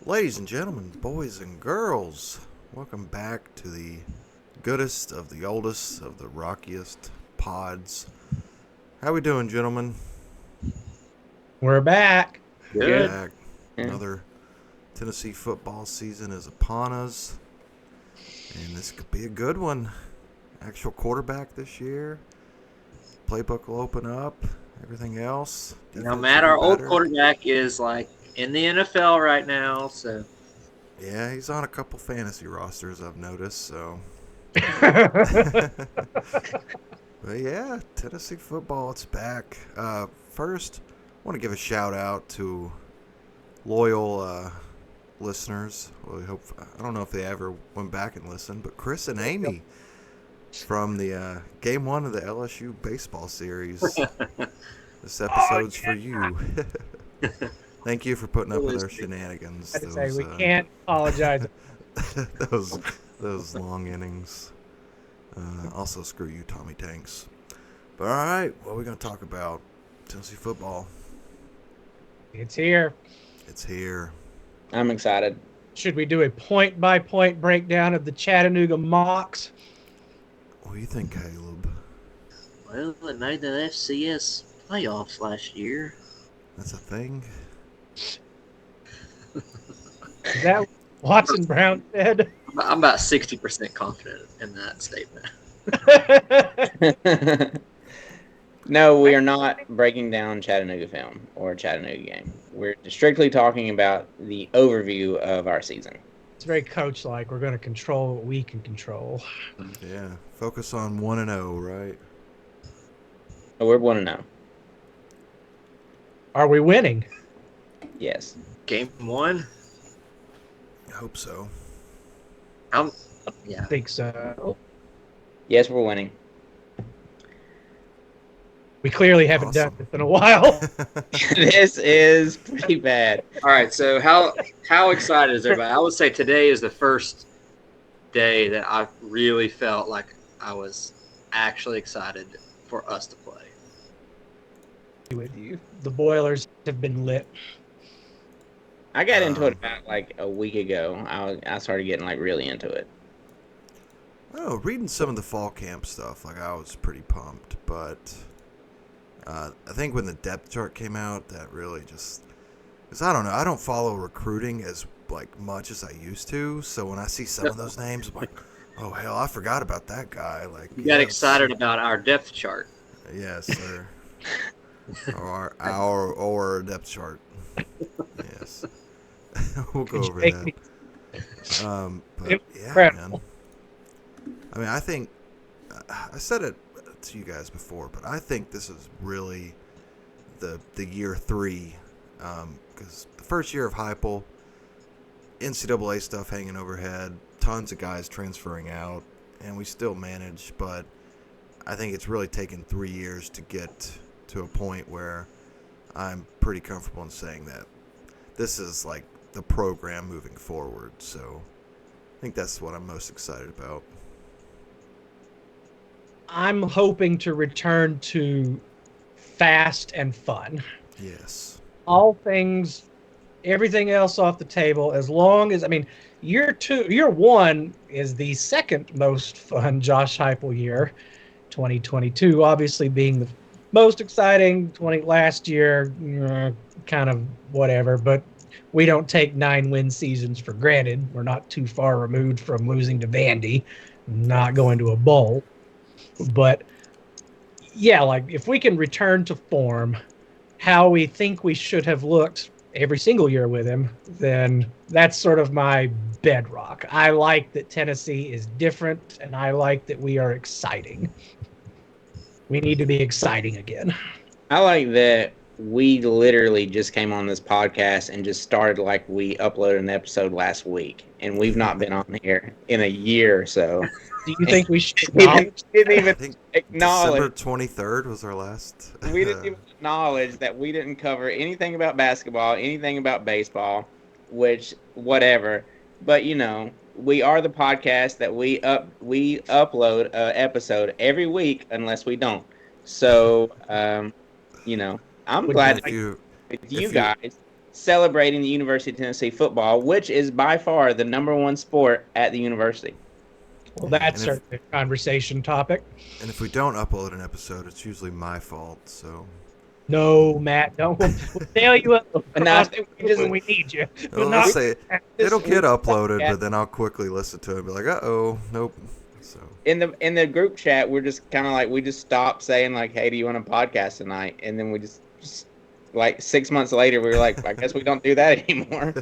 Ladies and gentlemen, boys and girls, welcome back to the goodest of the oldest of the rockiest pods. How we doing, gentlemen? We're back. Good. Back. Yeah. Another Tennessee football season is upon us, and this could be a good one. Actual quarterback this year. Playbook will open up. Everything else. Now, Defense Matt, will our be old better. quarterback is like in the NFL right now, so Yeah, he's on a couple fantasy rosters I've noticed, so. But yeah, Tennessee football, it's back. First, I want to give a shout out to loyal listeners. Well, I don't know if they ever went back and listened, but Chris and Amy from the game one of the LSU baseball series. This episode's for you. Thank you for putting up with our shenanigans. I'd say we can't apologize. those long innings. Also, screw you, Tommy Tanks. But all right, what are we going to talk about? Tennessee football. It's here. It's here. I'm excited. Should we do a point-by-point breakdown of the Chattanooga Mocs? What do you think, Caleb? Well, it made the FCS playoffs last year. That's a thing? Is that what Watson Brown said? I'm about 60% confident in that statement. No, we are not breaking down Chattanooga film or Chattanooga game. We're strictly talking about the overview of our season. It's very coach-like. We're going to control what we can control. Yeah. Focus on 1-0, right? So we're 1-0. Are we winning? Yes. Game one, I hope so. yeah. I think so. Yes, we're winning. We clearly haven't Awesome. done this in a while. This is pretty bad. All right, so how excited is everybody? I would say today is the first day that I really felt like I was actually excited for us to play. With you, the boilers have been lit. I got into it about like a week ago. I started getting like really into it. Oh, reading some of the fall camp stuff, like I was pretty pumped, but I think when the depth chart came out, that really just, because I don't know, I don't follow recruiting as like much as I used to, so when I see some of those names, I'm like, oh hell, I forgot about that guy. Like You got excited about our depth chart. Yes, sir. our depth chart. Yes. We'll go over that. But yeah, Incredible. man. I mean, I think I said it to you guys before, but I think this is really the year 3, because the first year of Heupel, NCAA stuff hanging overhead, tons of guys transferring out, and we still managed. But I think it's really taken 3 years to get to a point where I'm pretty comfortable in saying that this is like the program moving forward. So I think that's what I'm most excited about. I'm hoping to return to fast and fun. Yes. All things, everything else off the table, as long as, I mean, year 1 is the second most fun Josh Heupel year. 2022 obviously being the most exciting. Last year, kind of whatever, but we don't take 9-win seasons for granted. We're not too far removed from losing to Vandy, not going to a bowl. But yeah, like if we can return to form, how we think we should have looked every single year with him, then that's sort of my bedrock. I like that Tennessee is different, and I like that we are exciting. We need to be exciting again. I like that we literally just came on this podcast and just started like we uploaded an episode last week, and we've not been on here in a year or so. Do you think we should We acknowledge? didn't I even think acknowledge. December 23rd was our last. We didn't even acknowledge that we didn't cover anything about basketball, anything about baseball, which whatever. But you know, we are the podcast that we upload an episode every week unless we don't. So you know, I'm Would glad if to you be with if you you- guys. celebrating the University of Tennessee football, which is by far the #1 sport at the university. Well, Yeah, that's and if- certainly a conversation topic. And if we don't upload an episode, it's usually my fault. So No, Matt, don't. We'll nail you up And I across think the we just- when we need you. well, But let's not say This it'll get week's uploaded, podcast- but then I'll quickly listen to it and be like, "Uh-oh, nope." So in the group chat, we're just kind of like, we just stopped saying like, "Hey, do you want a podcast tonight?" And then we just like 6 months later, we were like, "I guess we don't do that anymore."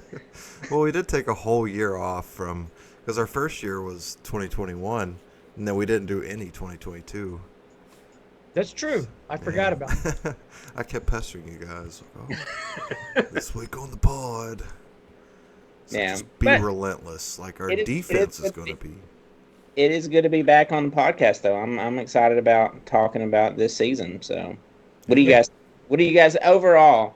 well, we did take a whole year off from because our first year was 2021, and then we didn't do any 2022. That's true. I forgot about it. I kept pestering you guys. Oh, this week on the pod. So Yeah. just be But relentless. Like our it is defense is good going to be. It is good to be back on the podcast, though. I'm excited about talking about this season. So, what do you guys overall?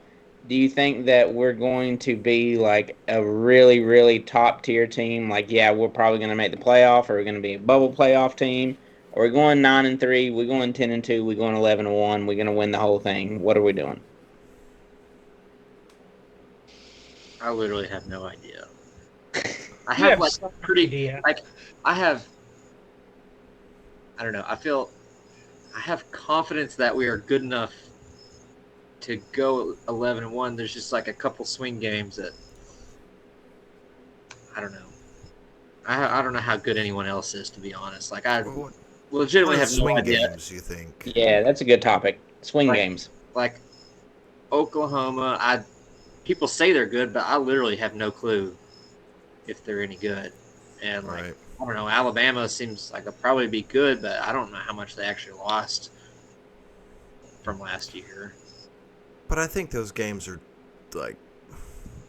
Do you think that we're going to be like a really, really top tier team? Like, yeah, we're probably going to make the playoff, or we're going to be a bubble playoff team, or we're going 9-3, we're going 10-2, we're going 11-1, we're going to win the whole thing. What are we doing? I literally have no idea. I You have like some pretty idea. like I have. I don't know. I feel I have confidence that we are good enough to go 11-1. There's just like a couple swing games that I don't know. I don't know how good anyone else is, to be honest. Like I What legitimately have no swing idea. games you think? Yeah, that's a good topic. Swing Right. games. Like Oklahoma, people say they're good, but I literally have no clue if they're any good. And like Right. I don't know, Alabama seems like they'll probably be good, but I don't know how much they actually lost from last year. But I think those games are like,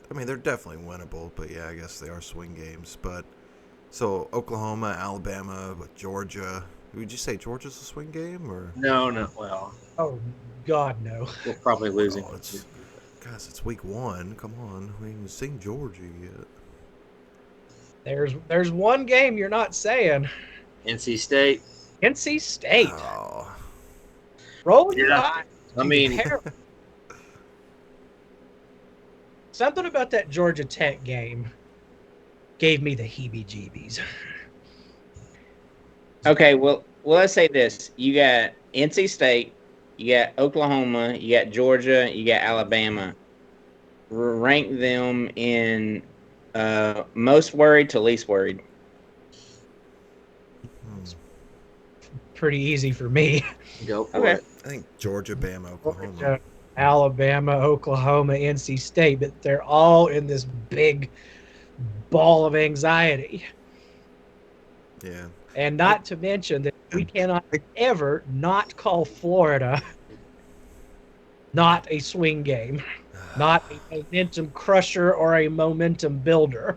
I mean, they're definitely winnable. But yeah, I guess they are swing games. But so Oklahoma, Alabama, but Georgia. Would you say Georgia's a swing game or? No, well, Oh, God, no. we're probably losing. Oh, guys, it's week 1. Come on, we haven't seen Georgia yet. There's one game you're not saying. NC State. NC State. Oh, Rolling your Yeah. eyes. I mean, Terrible. Something about that Georgia Tech game gave me the heebie-jeebies. Okay, well, let's say this. You got NC State, you got Oklahoma, you got Georgia, you got Alabama. Rank them in most worried to least worried. Pretty easy for me. go for Okay. it. I think Georgia, Bama, Oklahoma. Georgia, Alabama, Oklahoma, NC State, but they're all in this big ball of anxiety. Yeah. And not to mention that we cannot ever not call Florida not a swing game, not a momentum crusher or a momentum builder.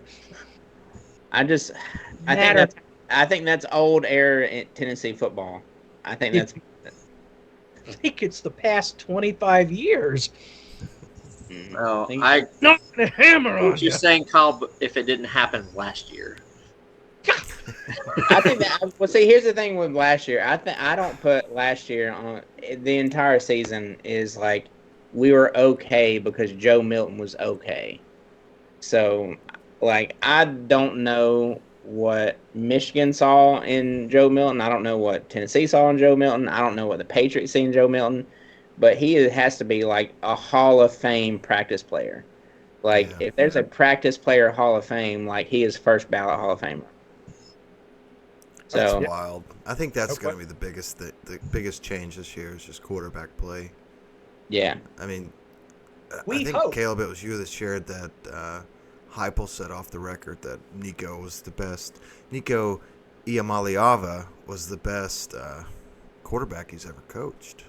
I Matter- think that's old era in Tennessee football. I think that's I think it's the past 25 years. Well, think- I Not the hammer what on you're you. saying, Kyle, but if it didn't happen last year. I think that. Well, see, here's the thing with last year. I don't put last year on the entire season. Is like we were okay because Joe Milton was okay. So, like, I don't know what Michigan saw in Joe Milton. I don't know what Tennessee saw in Joe Milton. I don't know what the Patriots see in Joe Milton. But he has to be like a Hall of Fame practice player. Like, Yeah. if there's a practice player Hall of Fame, like he is first ballot Hall of Famer. That's So wild. I think that's Okay. going to be the biggest change this year is just quarterback play. yeah, I mean, We I think hope. Caleb, it was you that shared that Heupel said off the record that Nico was the best. Nico Iamaleava was the best quarterback he's ever coached,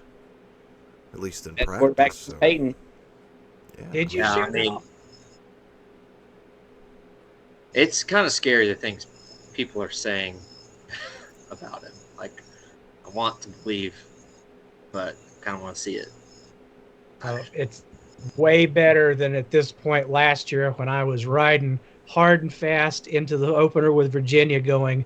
at least in that practice. quarterback So, was Peyton. yeah. Did you Yeah, share I mean, that? it's kind of scary the things people are saying about him. Like, I want to believe, but kind of want to see it. It's way better than at this point last year when I was riding hard and fast into the opener with Virginia going,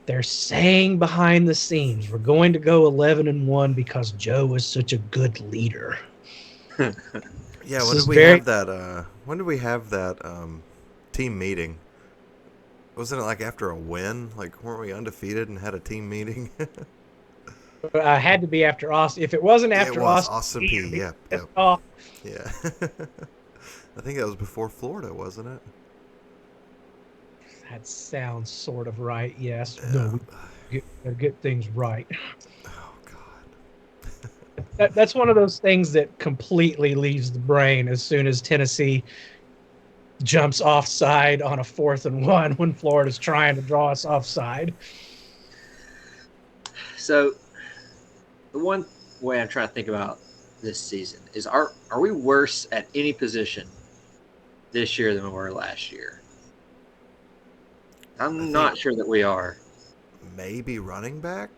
they're saying behind the scenes, we're going to go 11-1 because Joe is such a good leader. Yeah, This when is did we very- have that? When did we have that team meeting? Wasn't it like after a win? Like, weren't we undefeated and had a team meeting? had to be after Austin. If it wasn't It after was Austin, Austin P. Yep. oh, Yeah. I think that was before Florida, wasn't it? that sounds sort of right. Yes. Yeah. No, we get things right. Oh God. That's one of those things that completely leaves the brain as soon as Tennessee jumps offside on a 4th and 1 when Florida's trying to draw us offside. So the one way I'm trying to think about this season is are we worse at any position this year than we were last year? I'm not sure that we are. Maybe running back.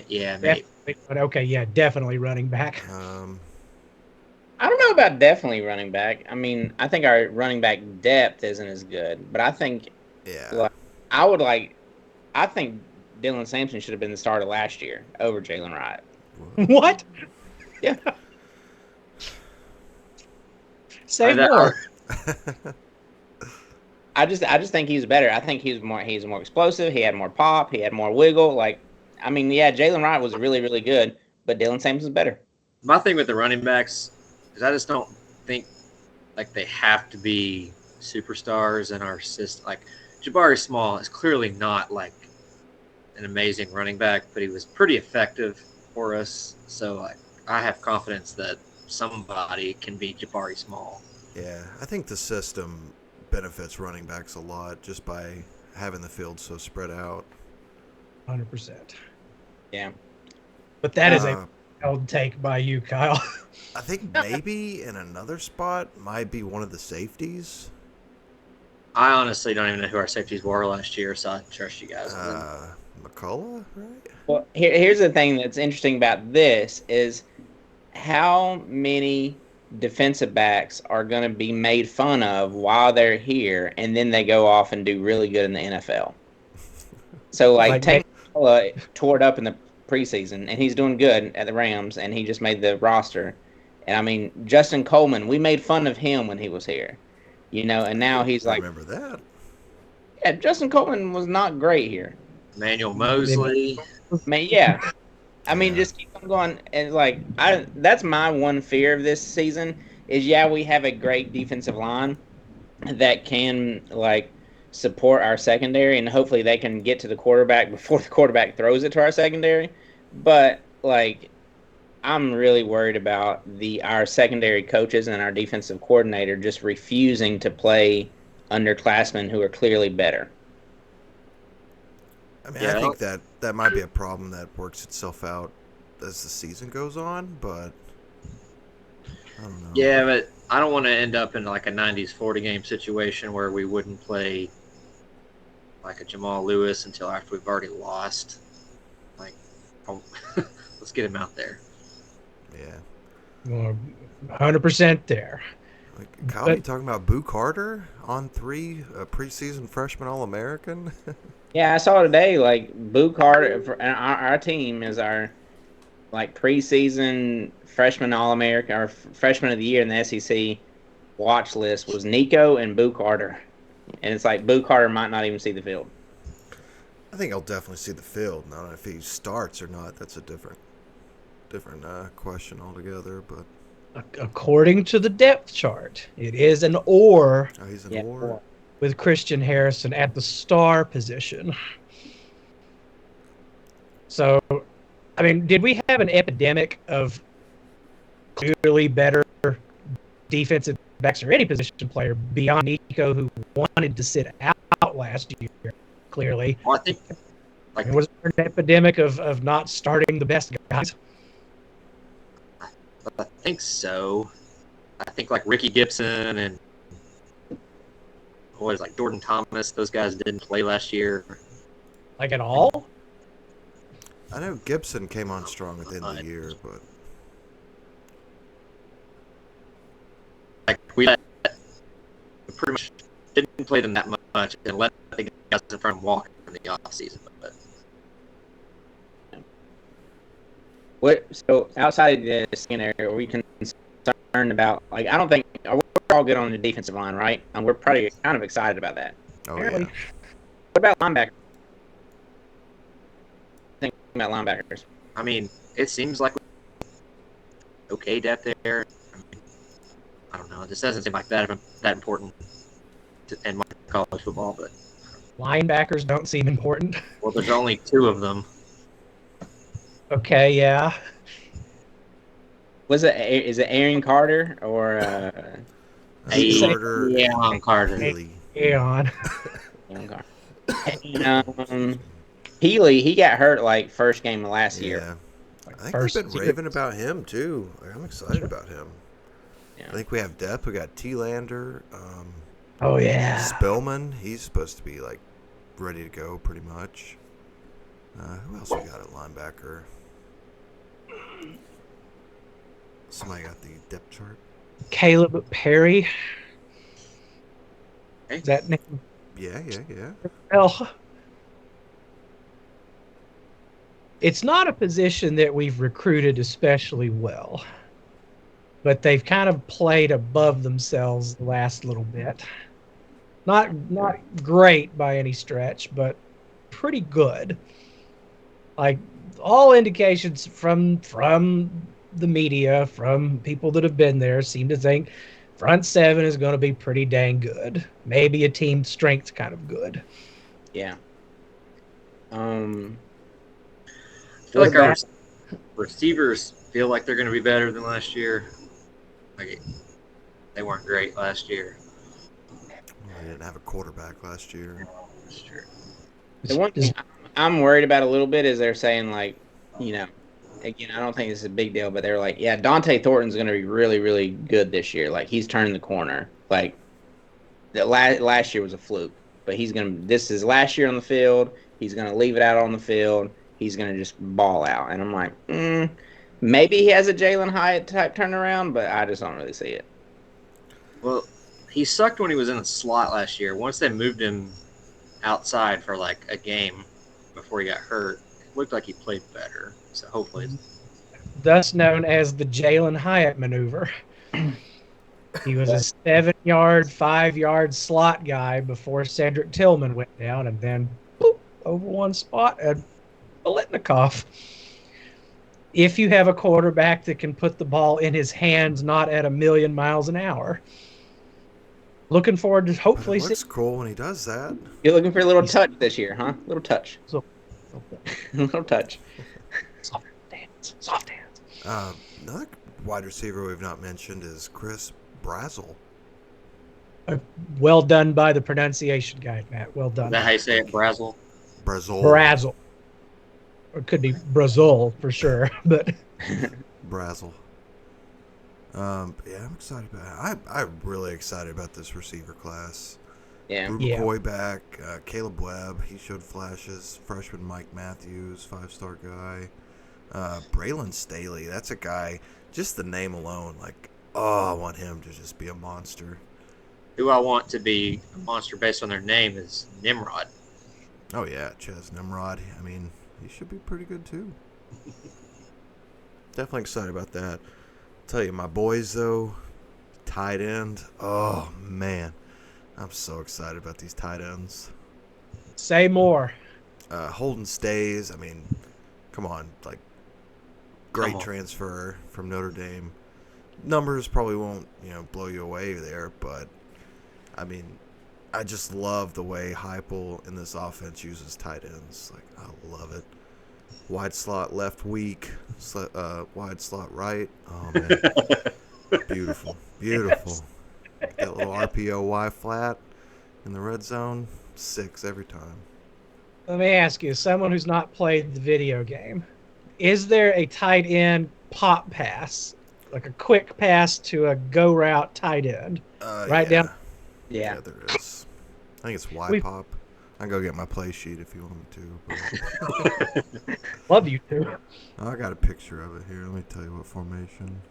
Yeah, maybe. But okay, yeah, definitely running back. I don't know about definitely running back. I mean, I think our running back depth isn't as good, but I think Yeah. I think Dylan Sampson should have been the starter last year over Jalen Wright. What? Yeah. Say more. I just think he's better. I think he's more explosive. He had more pop. He had more wiggle. Like, I mean, yeah, Jalen Wright was really, really good, but Dylan Sampson's better. My thing with the running backs is I just don't think like they have to be superstars in our system. Like Jabari Small is clearly not like an amazing running back, but he was pretty effective for us. So I have confidence that somebody can be Jabari Small. Yeah, I think the system benefits running backs a lot just by having the field so spread out. 100%. Yeah. But that is a held take by you, Kyle. I think maybe in another spot might be one of the safeties. I honestly don't even know who our safeties were last year, so I trust you guys. McCullough, right? Well, here's the thing that's interesting about this is how many defensive backs are going to be made fun of while they're here, and then they go off and do really good in the NFL. So, Tank tore it up in the preseason, and he's doing good at the Rams, and he just made the roster. And, I mean, Justin Coleman, we made fun of him when he was here. And now he's like... remember that. Yeah, Justin Coleman was not great here. Emmanuel Mosley. Yeah. I mean, just keep on going. And, that's my one fear of this season is, we have a great defensive line that can, support our secondary, and hopefully they can get to the quarterback before the quarterback throws it to our secondary. But, I'm really worried about our secondary coaches and our defensive coordinator just refusing to play underclassmen who are clearly better. I mean, I think that might be a problem that works itself out as the season goes on, but I don't know. Yeah, but I don't want to end up in like a 90s 40 game situation where we wouldn't play like a Jamal Lewis until after we've already lost. Let's get him out there. Yeah. 100% there. Kyle, you talking about Boo Carter on 3, a preseason freshman All-American? Yeah, I saw today, Boo Carter, our team is our, preseason freshman All-American, or freshman of the year in the SEC watch list was Nico and Boo Carter. And it's Boo Carter might not even see the field. I think he'll definitely see the field. Now, if he starts or not, that's a different question altogether. But according to the depth chart, it is an or. Oh, he's an or. With Christian Harrison at the star position. So, I mean, did we have an epidemic of clearly better defensive backs or any position player beyond Nico who wanted to sit out last year? Clearly, well, I think was there an epidemic of not starting the best guys? I think so. I think Ricky Gibson and Jordan Thomas, those guys didn't play last year. At all? I know Gibson came on strong at the end of the year, but we pretty much didn't play them that much and let the guys in front of them walk in the offseason. So outside of the secondary, are we concerned concerned about. Like, I don't think we're all good on the defensive line, right? And we're probably kind of excited about that. Oh Apparently. yeah. What about linebackers? Think about linebackers. I mean, it seems like okay depth there. I don't know. It just doesn't seem like that important in college football. But Linebackers don't seem important. well, there's only 2 of them. Okay, yeah. Is it Aaron Carter or Carter Yeah, Carter. Healy. Aeon. Aaron Carter? And, Healy, he got hurt like first game of last year. Yeah. Like I think first we've been year. raving about him too. Like, I'm excited about him. Yeah. I think we have depth. We got T-Lander, Oh yeah. Spillman. He's supposed to be like ready to go pretty much. Who else we got at linebacker? Somebody got the depth chart. Caleb Perry. Hey. Is that name? Yeah. Well, it's not a position that we've recruited especially well, but they've kind of played above themselves the last little bit. Not great by any stretch, but pretty good. Like all indications from the media, from people that have been there, seem to think front 7 is going to be pretty dang good. Maybe a team strength kind of good. Yeah. I feel like our receivers feel like they're going to be better than last year. Like they weren't great last year. Well, they didn't have a quarterback last year. That's true. The one thing I'm worried about a little bit is they're saying, like, again, I don't think it's a big deal, but they're like, yeah, Dante Thornton's going to be really, really good this year. Like, he's turning the corner. Like, last year was a fluke, but this is last year on the field. He's going to leave it out on the field. He's going to just ball out. And I'm like, maybe he has a Jalen Hyatt type turnaround, but I just don't really see it. Well, he sucked when he was in the slot last year. Once they moved him outside for like a game before he got hurt, it looked like he played better. So hopefully, Thus known as the Jalen Hyatt maneuver. He was a 7-yard, 5-yard slot guy before Cedric Tillman went down, and then boop, over one spot and Biletnikoff. If you have a quarterback that can put the ball in his hands, not at 1,000,000 miles an hour. Looking forward to hopefully It looks cool when he does that. You're looking for a little touch this year, huh? Little touch. So, Little touch. soft hands. Another wide receiver we've not mentioned is Chris Brazel. Well done by the pronunciation guy, Matt. Well is done. that how you say it, Brazel? Brazel. Or it could be Brazil for sure, but Brazel. Yeah, I'm excited about it. I'm really excited about this receiver class. Yeah. Drew Yeah. McCoy back. Caleb Webb, he showed flashes. Freshman Mike Matthews, 5-star guy. Braylon Staley, that's a guy, just the name alone, like, oh, I want him to just be a monster. Who I want to be a monster based on their name is Nimrod. Oh, yeah, Ches Nimrod. I mean, he should be pretty good, too. Definitely excited about that. Tell you, my boys, though, tight end, oh, man. I'm so excited about these tight ends. say more. Holden Stays, I mean, come on, like, great transfer from Notre Dame. Numbers probably won't, blow you away there, but, I mean, I just love the way Heupel in this offense uses tight ends. Like, I love it. Wide slot left weak, wide slot right. Oh, man. Beautiful. Beautiful. That little RPO Y flat in the red zone, 6 every time. Let me ask you, someone who's not played the video game, is there a tight end pop pass, like a quick pass to a go route tight end? Right down. Yeah, there is. I think it's Y pop. I can go get my play sheet if you want me to. But... Love you too. I got a picture of it here. Let me tell you what formation.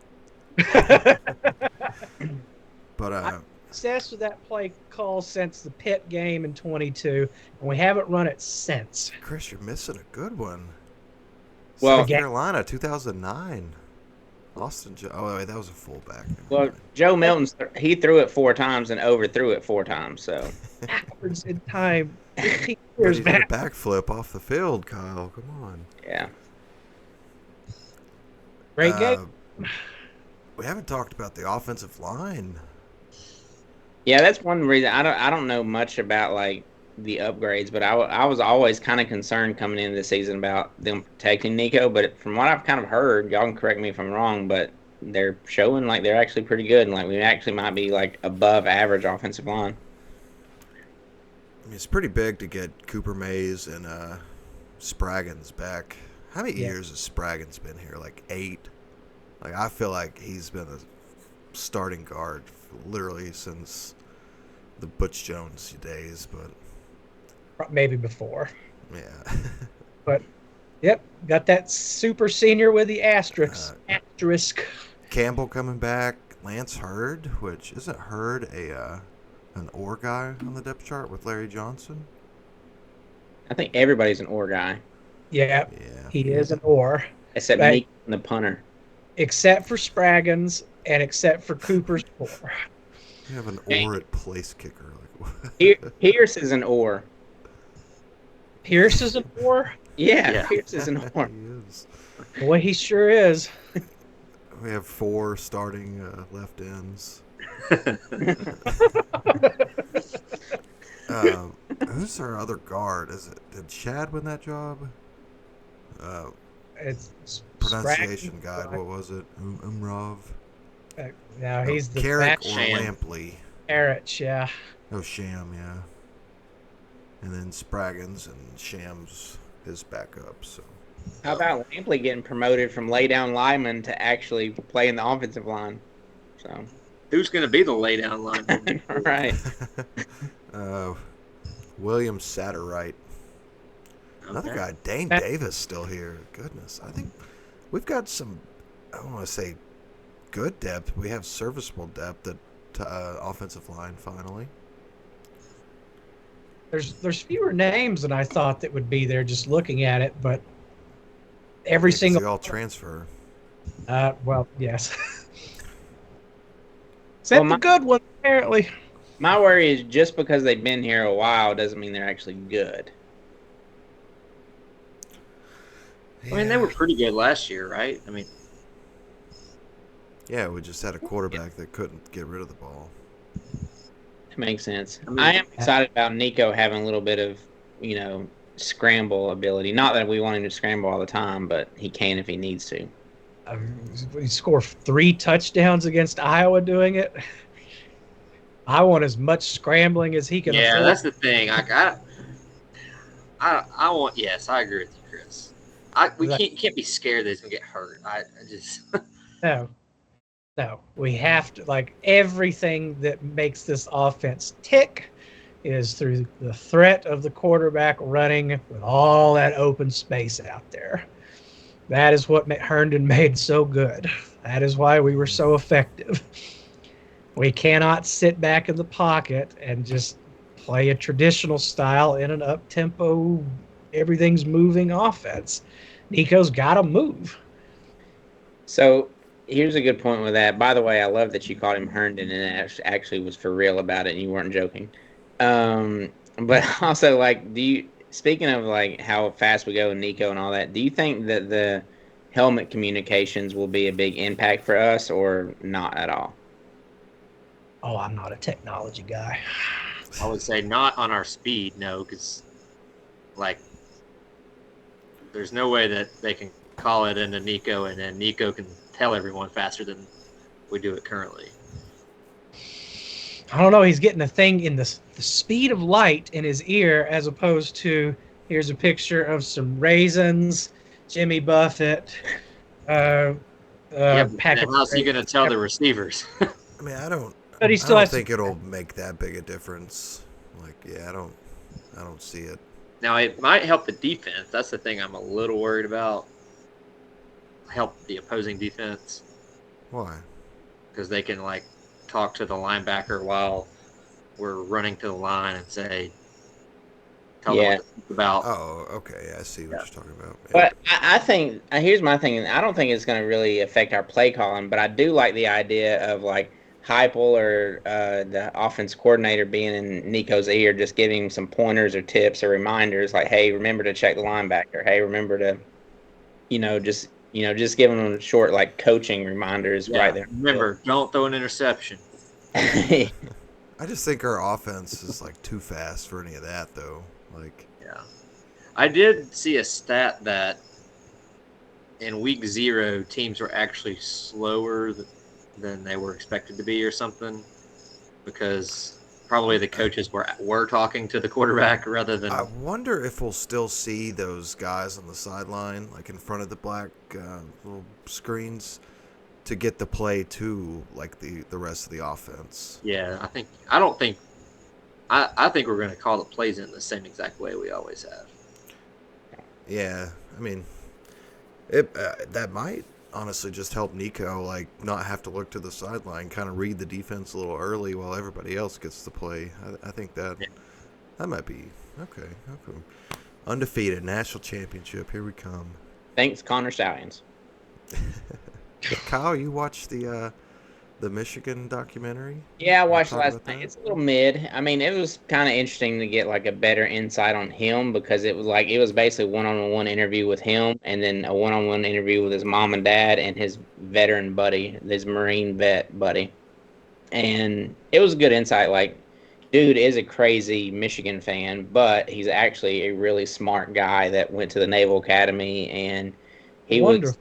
But I'm obsessed with that play call since the Pitt game in 22, and we haven't run it since. Chris, you're missing a good one. Well, South Carolina, 2009. Austin. Oh wait, that was a fullback. Never Well, mind. Joe Milton's he threw it 4 times and overthrew it 4 times. So Backwards in time, 15 But years he did a back. backflip off the field, Kyle. Come on. yeah, Great game. We haven't talked about the offensive line. yeah. That's one reason I don't know much about like the upgrades, but I was always kind of concerned coming into the season about them protecting Nico. But from what I've kind of heard, y'all can correct me if I'm wrong, but they're showing like they're actually pretty good, and like we actually might be like above average offensive line. I mean, it's pretty big to get Cooper Mays and Spraggins back. How many years has Spraggins been here? Like 8? Like, I feel like he's been a starting guard literally since the Butch Jones days, but Maybe before. yeah. But, yep, got that super senior with the asterisk. Campbell coming back. Lance Hurd, which isn't Hurd an or guy on the depth chart with Larry Johnson? I think everybody's an or guy. Yeah, Yeah. he is an or. Except Right. Nico and the punter. Except for Spraggins and except for Cooper's or. You have an or at place kicker. Like, Pierce is an or. Pierce is an or? Yeah, Pierce is an or. He is. Boy, he sure is. We have 4 starting left ends. Who's our other guard? Did Chad win that job? It's Pronunciation Spraggins, guide. What was it? Umrov. Now he's the Carrick back or Sham. Lampley. Erich, yeah. Oh, Sham, yeah. And then Spraggins and Sham's his backup. So How about Lampley getting promoted from lay down lineman to actually play in the offensive line? So Who's going to be the lay down lineman? right. William Satterwright. Another Okay. guy, Dane Davis, still here. Goodness, I think we've got some. I don't want to say good depth. We have serviceable depth at offensive line. Finally, There's fewer names than I thought that would be there just looking at it, but every Yeah, 'cause single they all transfer. well, yes. Except Well, the good one, apparently. My worry is just because they've been here a while doesn't mean they're actually good. I mean, they were pretty good last year, right? I mean, Yeah, we just had a quarterback that couldn't get rid of the ball. It makes sense. I mean- I am excited about Nico having a little bit of, scramble ability. Not that we want him to scramble all the time, but he can if he needs to. He scored 3 touchdowns against Iowa doing it. I want as much scrambling as he can yeah, afford. that's the thing. I want. Yes, I agree with you, Chris. We can't be scared that he's gonna get hurt. I just No, we have to, like, everything that makes this offense tick is through the threat of the quarterback running with all that open space out there. That is what Herndon made so good. That is why we were so effective. We cannot sit back in the pocket and just play a traditional style in an up-tempo, everything's moving offense. Nico's got to move. So here's a good point with that. By the way, I love that you called him Herndon and it actually was for real about it and you weren't joking. But also, like, speaking of like how fast we go with Nico and all that, do you think that the helmet communications will be a big impact for us or not at all? Oh, I'm not a technology guy. I would say not on our speed, no, because like there's no way that they can call it into Nico and then Nico can tell everyone faster than we do it currently. I don't know. He's getting a thing in the speed of light in his ear, as opposed to here's a picture of some raisins, Jimmy Buffett. Yeah, but packet then how's he going to tell the receivers? I mean, I don't But he still has think to. it'll make that big a difference. Like, yeah, I don't see it. Now it might help the defense. That's the thing I'm a little worried about. Help the opposing defense Why? because they can like talk to the linebacker while we're running to the line and say, tell me Yeah. what to think about. Oh, okay. Yeah, I see what Yeah. you're talking about. Yeah. But I think here's my thing. I don't think it's going to really affect our play calling, but I do like the idea of like Heupel or the offense coordinator being in Nico's ear, just giving him some pointers or tips or reminders, like, "Hey, remember to check the linebacker. Hey, remember to, just giving them short like coaching reminders right there." Remember, don't throw an interception. I just think our offense is like too fast for any of that, though. Like, Yeah. I did see a stat that in week 0, teams were actually slower than they were expected to be or something, because probably the coaches were talking to the quarterback rather than. I wonder if we'll still see those guys on the sideline, like in front of the black little screens, to get the play to like the rest of the offense. Yeah, I think we're going to call the plays in the same exact way we always have. Yeah, I mean, that might honestly just help Nico like not have to look to the sideline, kind of read the defense a little early while everybody else gets to play. I think that might be okay. Undefeated national championship. Here we come. Thanks, Connor Stallions. Kyle, you watched the Michigan documentary? Yeah, I watched Talk last about night. that? It's a little mid. I mean, it was kind of interesting to get like a better insight on him, because it was basically one-on-one interview with him, and then a one-on-one interview with his mom and dad and his veteran buddy, his Marine vet buddy. And it was a good insight. Like, dude is a crazy Michigan fan, but he's actually a really smart guy that went to the Naval Academy, and he was Wonderful.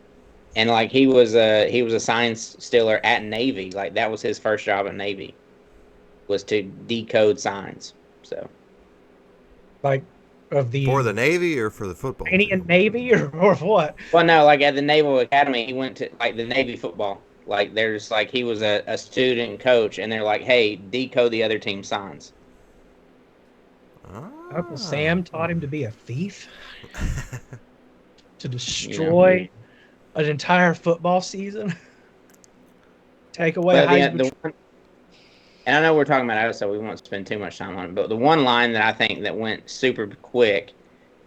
and like he was a science stealer at Navy. Like, that was his first job at Navy, was to decode signs. So Like of the For the Navy or for the football? Iranian team? Navy or what? well, no, like at the Naval Academy, he went to like the Navy football. Like, there's like he was a student coach, and they're like, "Hey, decode the other team's signs." Uncle Ah. Sam taught him to be a thief, to destroy an entire football season, take away But Heisman. and I know we're talking about Iowa, so we won't spend too much time on it. But the one line that I think that went super quick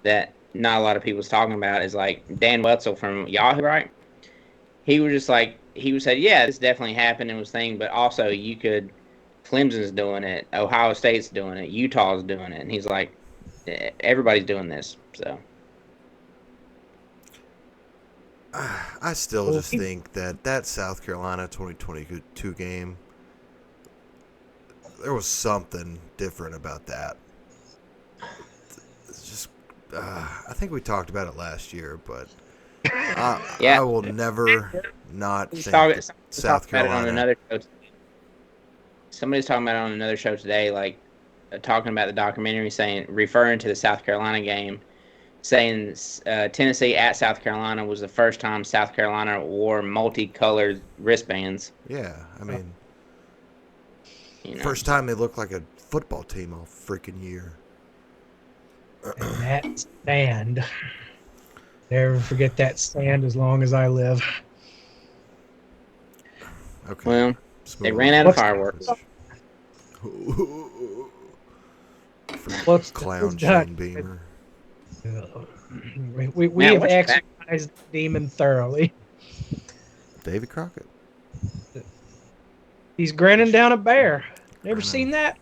that not a lot of people's talking about is like Dan Wetzel from Yahoo, right? He was just like, said, yeah, this definitely happened and was thing, but also Clemson's doing it, Ohio State's doing it, Utah's doing it, and he's like, everybody's doing this. So I still just think that South Carolina 2022 game, there was something different about that. It's just, I think we talked about it last year, but I will never not think that South Carolina. Somebody's talking about it on another show today, like talking about the documentary, referring to the South Carolina game, saying Tennessee at South Carolina was the first time South Carolina wore multicolored wristbands. Yeah, I mean, first time they looked like a football team all freaking year. And that stand. Never forget that stand as long as I live. Okay. Well, they ran out of fireworks. Clown Shane Beamer. We have exercised the demon thoroughly. Davy Crockett. He's grinning down a bear. Never seen that?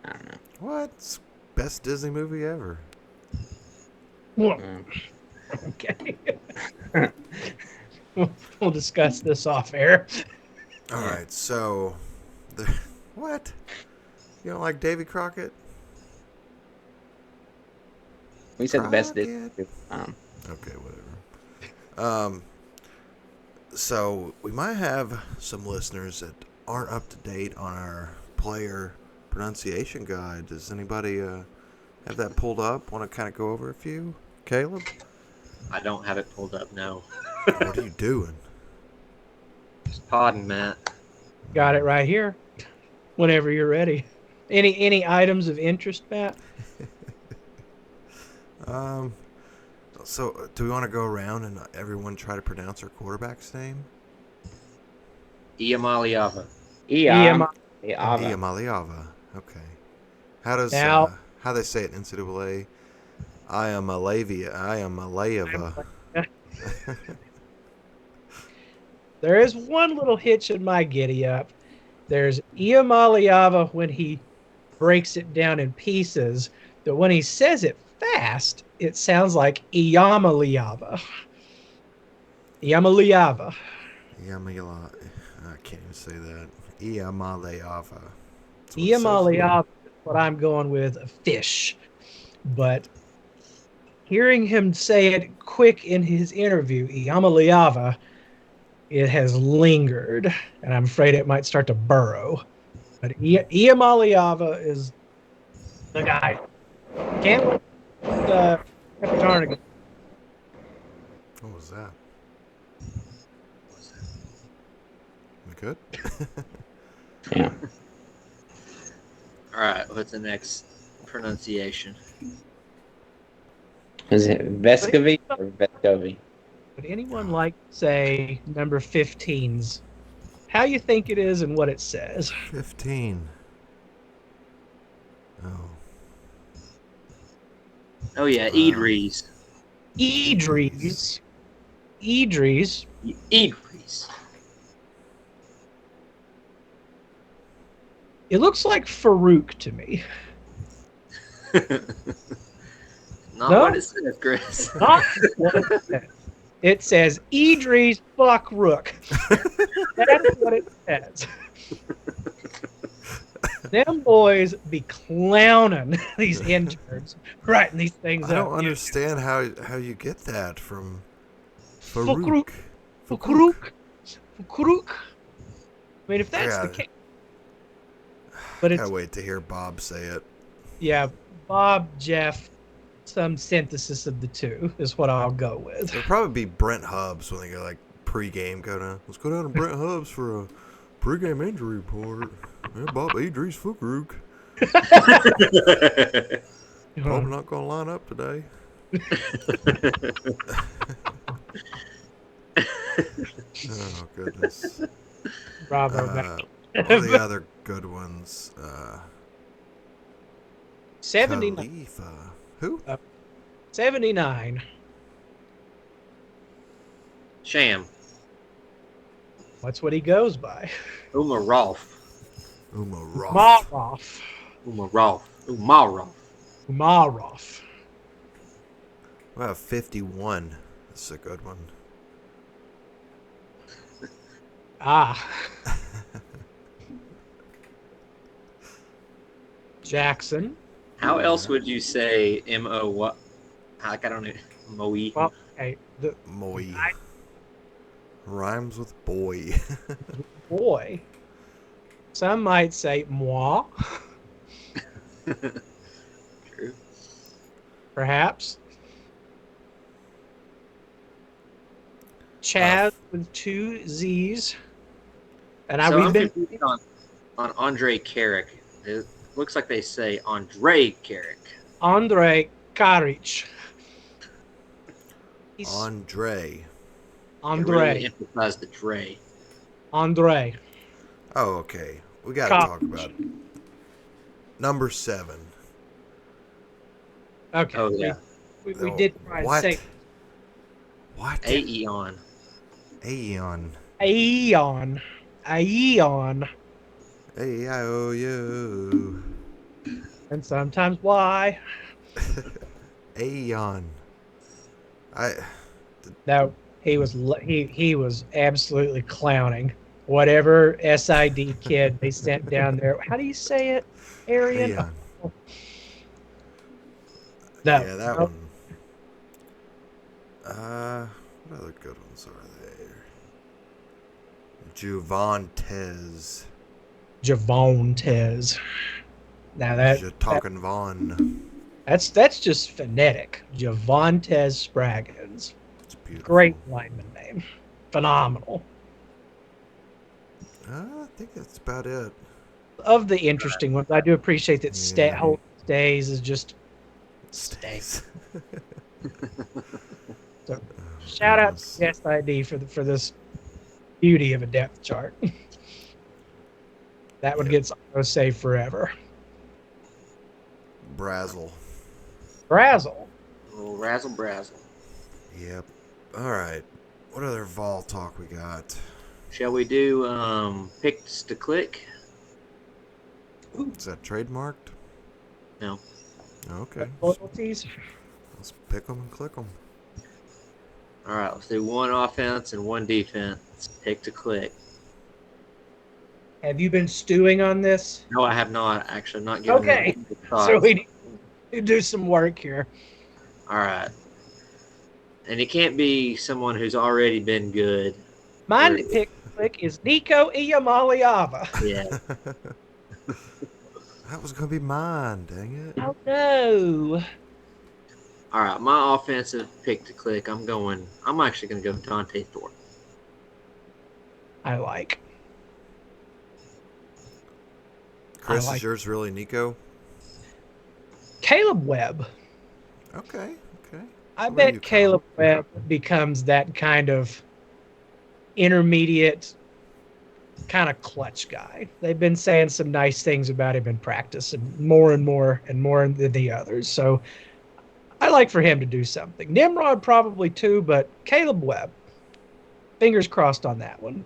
I don't know. What? It's best Disney movie ever. Well, okay. We'll discuss this off air. All right, so what? You don't like Davy Crockett? We said the best Disney. Okay, whatever. So we might have some listeners that aren't up to date on our player pronunciation guide. Does anybody have that pulled up? Want to kind of go over a few? Caleb? I don't have it pulled up, no. What are you doing? Just podding, Matt. Got it right here. Whenever you're ready. Any items of interest, Matt? So do we want to go around and everyone try to pronounce our quarterback's name? Iamaliava. Iam- Iamaliava. Okay. How how they say it in NCAA. I am a Layava. There is one little hitch in my giddy up. There's Iamaliava when he breaks it down in pieces, but when he says it fast, it sounds like Iamaliava. Iamaliava. Yamala. I can't even say that. Iamaleava. Iamaliava is what I'm going with, a fish. But hearing him say it quick in his interview, Iamaliava, it has lingered, and I'm afraid it might start to burrow. But Iamaliava is the guy. Can't wait the Repertoire. What was that? We good? Yeah. All right, what's the next pronunciation? Is it Vescovy or Vescovy? Would anyone like to say number 15's? How you think it is and what it says? 15. Oh. Oh yeah, Idris. Idris. Idris. Idris. It looks like Farouk to me. Not No? what it says, Chris. Not what it says. It says Idris fuck Rook. That's what it says. Them boys be clowning these interns, writing these things I up. don't understand how you get that from Farouk. Farouk. Farouk. I mean, if that's the case. But I it's, gotta wait to hear Bob say it. yeah, Bob, Jeff, some synthesis of the two is what I'll go with. It'll probably be Brent Hubbs when they go like pregame. Let's go down to Brent Hubbs for a pregame injury report. Yeah, Bob Idris Farouk. Probably not gonna line up today. Oh goodness. Bravo, man. What are the other good ones? 79. Khalifa. Who? 79. Sham. That's what he goes by. Umarov. Umarov. Umarov. Umarov. Wow, 51. That's a good one. Ah. Jackson. How else would you say M-O what? Like, I don't know. Moe. Well, hey, the Moi. Rhymes with boy. boy. Some might say moi. True. Perhaps. Chaz with 2 Z's. And So we've I'm been confused on Andre Carrick. It looks like they say Andre Carrick. Andre Karic. Andre. Andre. Really emphasize the Dre. Andre. Oh, okay. We got to talk about number 7. Okay. Oh yeah. We did try and say What? Aeon. Aeon. Aeon. Aeon. A-I-O-U. And sometimes why. Aeon. No, he was absolutely clowning. Whatever SID kid they sent down there. How do you say it, Arian? Aeon. No, Yeah, that no. one. What other good ones are there? Juvantes. Javontes. Now You're talking Vaughn. that's just phonetic. Javontes Spraggins. It's beautiful. Great lineman name. Phenomenal. I think that's about it. Of the interesting ones, I do appreciate that Yeah. Stays is just stays. So, shout out to SID for this beauty of a depth chart. That would get auto save forever. Brazel. Brazel. A little razzle brazzle. Yep. All right. What other Vol talk we got? Shall we do picks to click? Is that trademarked? No. Okay. Loyalties. Let's pick them and click them. All right, let's do one offense and one defense. Pick to click. Have you been stewing on this? No, I have not. Actually, not given Okay. it a thought. So we need to do some work here. All right. And it can't be someone who's already been good. Mine Or- to pick click is Nico Iamaliava. Yeah. That was going to be mine, dang it. Oh no. All right, my offensive pick to click. I'm actually going to go Dante Thorpe. I like. Chris, like- is yours really Nico? Caleb Webb. Okay. I What about bet you, Kyle? Caleb Webb becomes that kind of intermediate, kind of clutch guy. They've been saying some nice things about him in practice, and more than the others. So I like for him to do something. Nimrod probably too, but Caleb Webb. Fingers crossed on that one.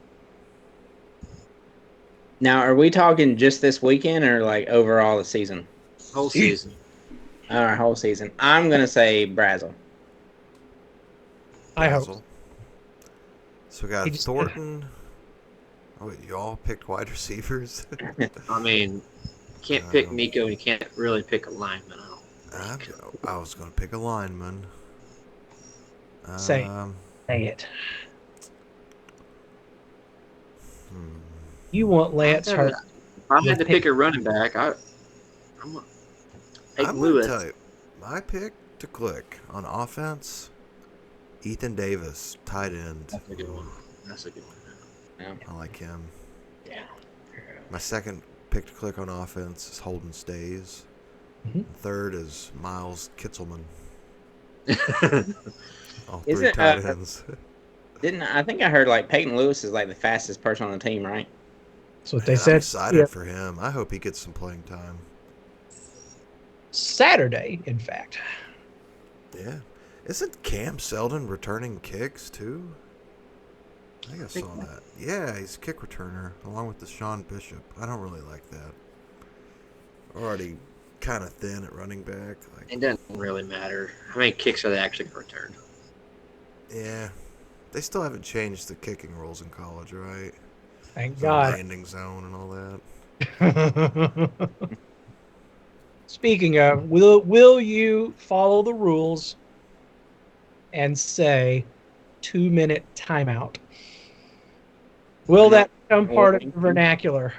Now, are we talking just this weekend or like overall the season? Whole season. All right, whole season. I'm gonna say Brazel. I hope. Brazel. So we got He just- Thornton. Oh, wait, you all picked wide receivers? I mean, can't pick Nico. You can't really pick a lineman. I was going to pick a lineman. Say. Um, Say it. hmm. You want Lance Hurd. If I had to pick a running back, I'm gonna take I'm Lewis. going to tell you, my pick to click on offense, Ethan Davis, tight end. That's a good one. That's a good one. I like him. Yeah. My second pick to click on offense is Holden Stays. Mhm. Third is Miles Kitzelman. All Is three it, tight ends. I think I heard like Peyton Lewis is like the fastest person on the team, right? That's what Man, they I'm said. excited Yeah. for him. I hope he gets some playing time. Saturday, in fact. Yeah. Isn't Cam Seldon returning kicks too? I think I saw that. Yeah, he's a kick returner along with Deshaun Bishop. I don't really like that. Already kind of thin at running back. Like, It doesn't really matter. How many kicks are they actually going to return? yeah, they still haven't changed the kicking rules in college, right? Thank The God. landing zone and all that. Speaking of, will you follow the rules and say 2-minute timeout? Will that become part of the vernacular?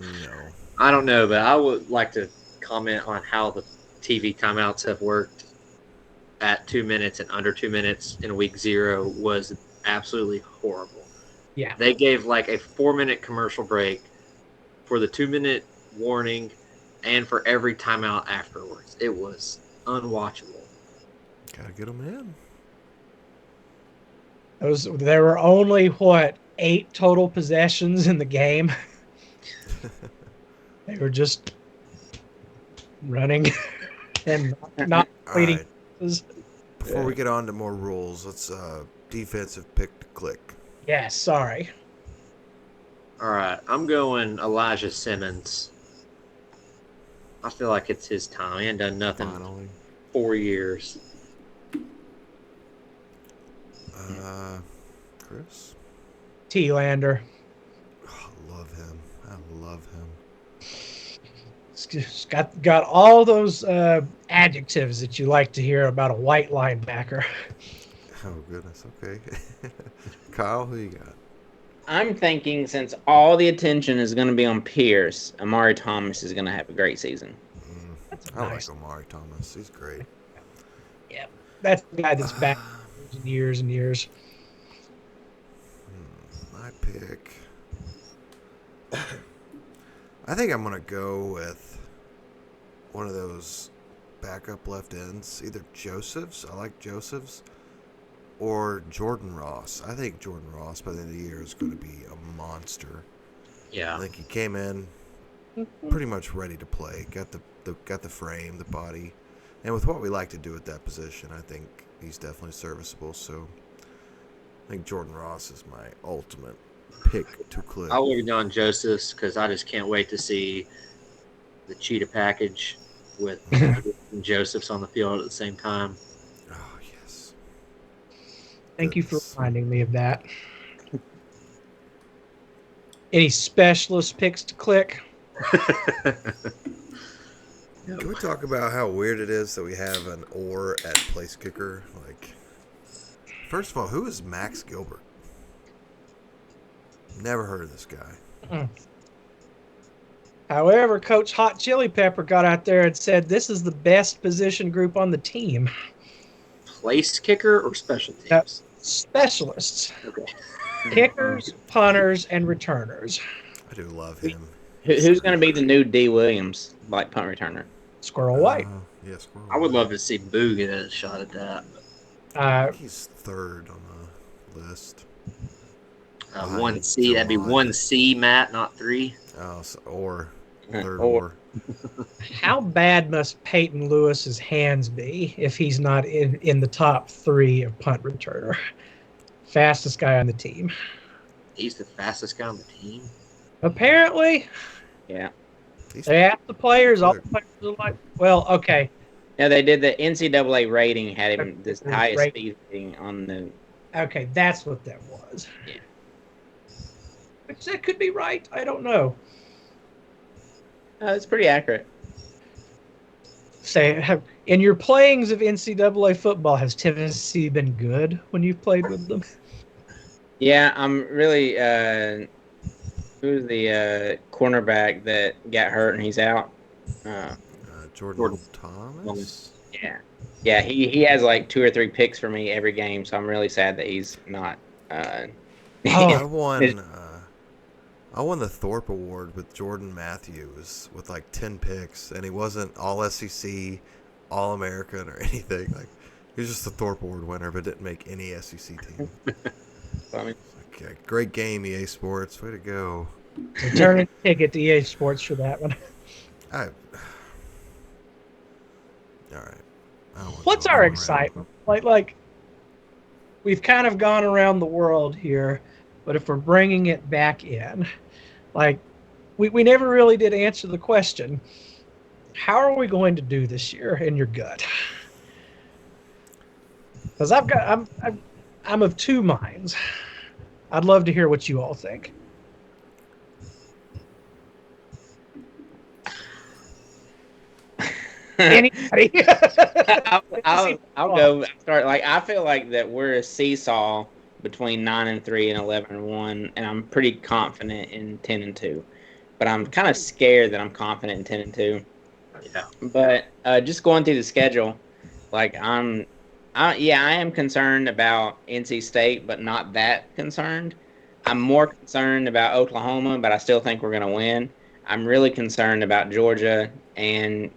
No. I don't know, but I would like to comment on how the TV timeouts have worked at 2 minutes and under 2 minutes in week 0 was absolutely horrible. Yeah. They gave like a 4-minute commercial break for the 2-minute warning and for every timeout afterwards. It was unwatchable. Gotta get them in. There were only 8 total possessions in the game. They were just running and not All waiting. right. Before we get on to more rules, let's defensive pick to click. Yes, sorry. All right, I'm going Elijah Simmons. I feel like it's his time. He ain't done nothing in Finally. 4 years. Chris? T-Lander. Oh, I love him. I love him. It's just got all those adjectives that you like to hear about a white linebacker. Oh, goodness. Okay. Kyle, who you got? I'm thinking since all the attention is going to be on Pierce, Amari Thomas is going to have a great season. I nice. like Omari Thomas. He's great. Yeah, that's the guy that's back years and years. My pick. I think I'm going to go with one of those backup left ends. Either Joseph's. I like Joseph's. Or Jordan Ross. I think Jordan Ross by the end of the year is going to be a monster. Yeah. I think he came in, pretty much ready to play. Got the frame, the body, and with what we like to do at that position, I think he's definitely serviceable. So I think Jordan Ross is my ultimate pick to clip. I would have gone Joseph's because I just can't wait to see the cheetah package with Joseph's on the field at the same time. Oh yes. Thank you for Goodness. reminding me of that. Any specialist picks to click? Can we talk about how weird it is that we have an or at place kicker? Like, first of all, who is Max Gilbert? Never heard of this guy. However, Coach Hot Chili Pepper got out there and said this is the best position group on the team. Place kicker or special teams? Yep. Specialists. Okay. Kickers, punters, and returners. I do love him. Who's going to be the new D. Williams, like punt returner? Squirrel White. Yes, Squirrel I would White. love to see Boo get a shot at that. He's third on the list. 1C, that'd be 1C, Matt, not 3. Oh, so, or third Or. How bad must Peyton Lewis's hands be if he's not in the top 3 of punt returner? Fastest guy on the team. He's the fastest guy on the team. Apparently, Yeah. they asked the players. All the players are like, well, okay. Yeah, they did the NCAA rating, had him this Rating. highest speed rating on the. Okay, that's what that was. Yeah. Which that could be right. I don't know. It's pretty accurate. Say, in your playings of NCAA football, has Tennessee been good when you've played with them? Yeah, I'm really. Who's the cornerback that got hurt and he's out? Jordan Thomas. Yeah. He has like 2 or 3 picks for me every game, so I'm really sad that he's not. I won the Thorpe Award with Jordan Matthews with like 10 picks, and he wasn't all SEC, all American, or anything. Like, he was just the Thorpe Award winner, but didn't make any SEC team. Funny. Okay, great game, EA Sports. Way to go. Return a ticket to EA Sports for that one. All right. I don't wanna What's go our around. excitement? Like, we've kind of gone around the world here, but if we're bringing it back in, like, we never really did answer the question, how are we going to do this year in your gut? Because I'm of 2 minds. I'd love to hear what you all think. Anybody? I'll go start. Like, I feel like that we're a seesaw between 9-3 and 11-1, and I'm pretty confident in 10-2. But I'm kind of scared that I'm confident in 10-2. Yeah. But just going through the schedule, like I am concerned about NC State, but not that concerned. I'm more concerned about Oklahoma, but I still think we're going to win. I'm really concerned about Georgia and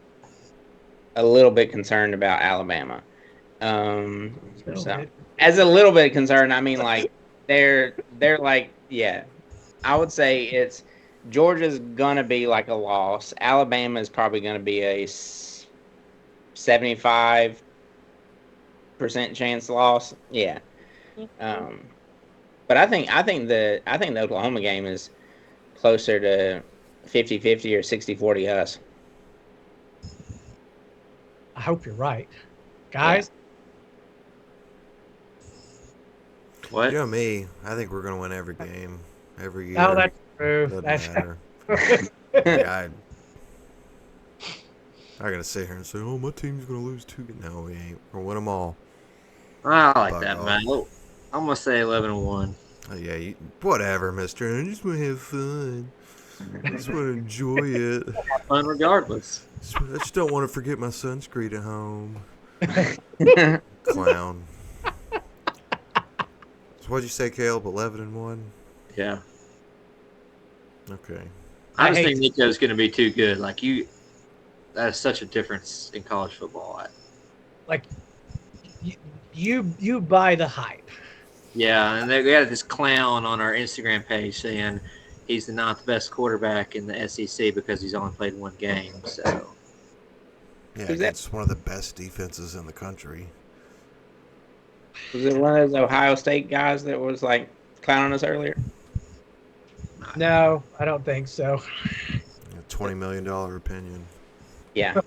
a little bit concerned about Alabama. So, as a little bit concerned, I mean, like, they're like, yeah, I would say it's Georgia's going to be like a loss. Alabama is probably going to be a 75% chance loss. Yeah. But I think the Oklahoma game is closer to 50-50 or 60-40 us. I hope you're right. Guys? What? You know me. I think we're going to win every game, every year. No, that's true. Doesn't That's matter. Yeah, I gotta sit here and say, "Oh, my team's gonna lose 2." No, we ain't. We'll win them all. I like Bug that, off. man. I'm going to say 11-1. Oh, yeah, whatever, Mister. I just want to have fun. I just want to enjoy it. Fun regardless. I just don't want to forget my sunscreen at home. Clown. So what'd you say, Caleb? 11-1. Yeah. Okay. I just hate think Nico's going to be too good. Like, that is such a difference in college football. Like, you buy the hype. Yeah, and we had this clown on our Instagram page saying, he's the ninth best quarterback in the SEC because he's only played one game. So Yeah, Who's that? against one of the best defenses in the country. Was it one of those Ohio State guys that was like clowning us earlier? No, I don't think so. A $20 million opinion. Yeah.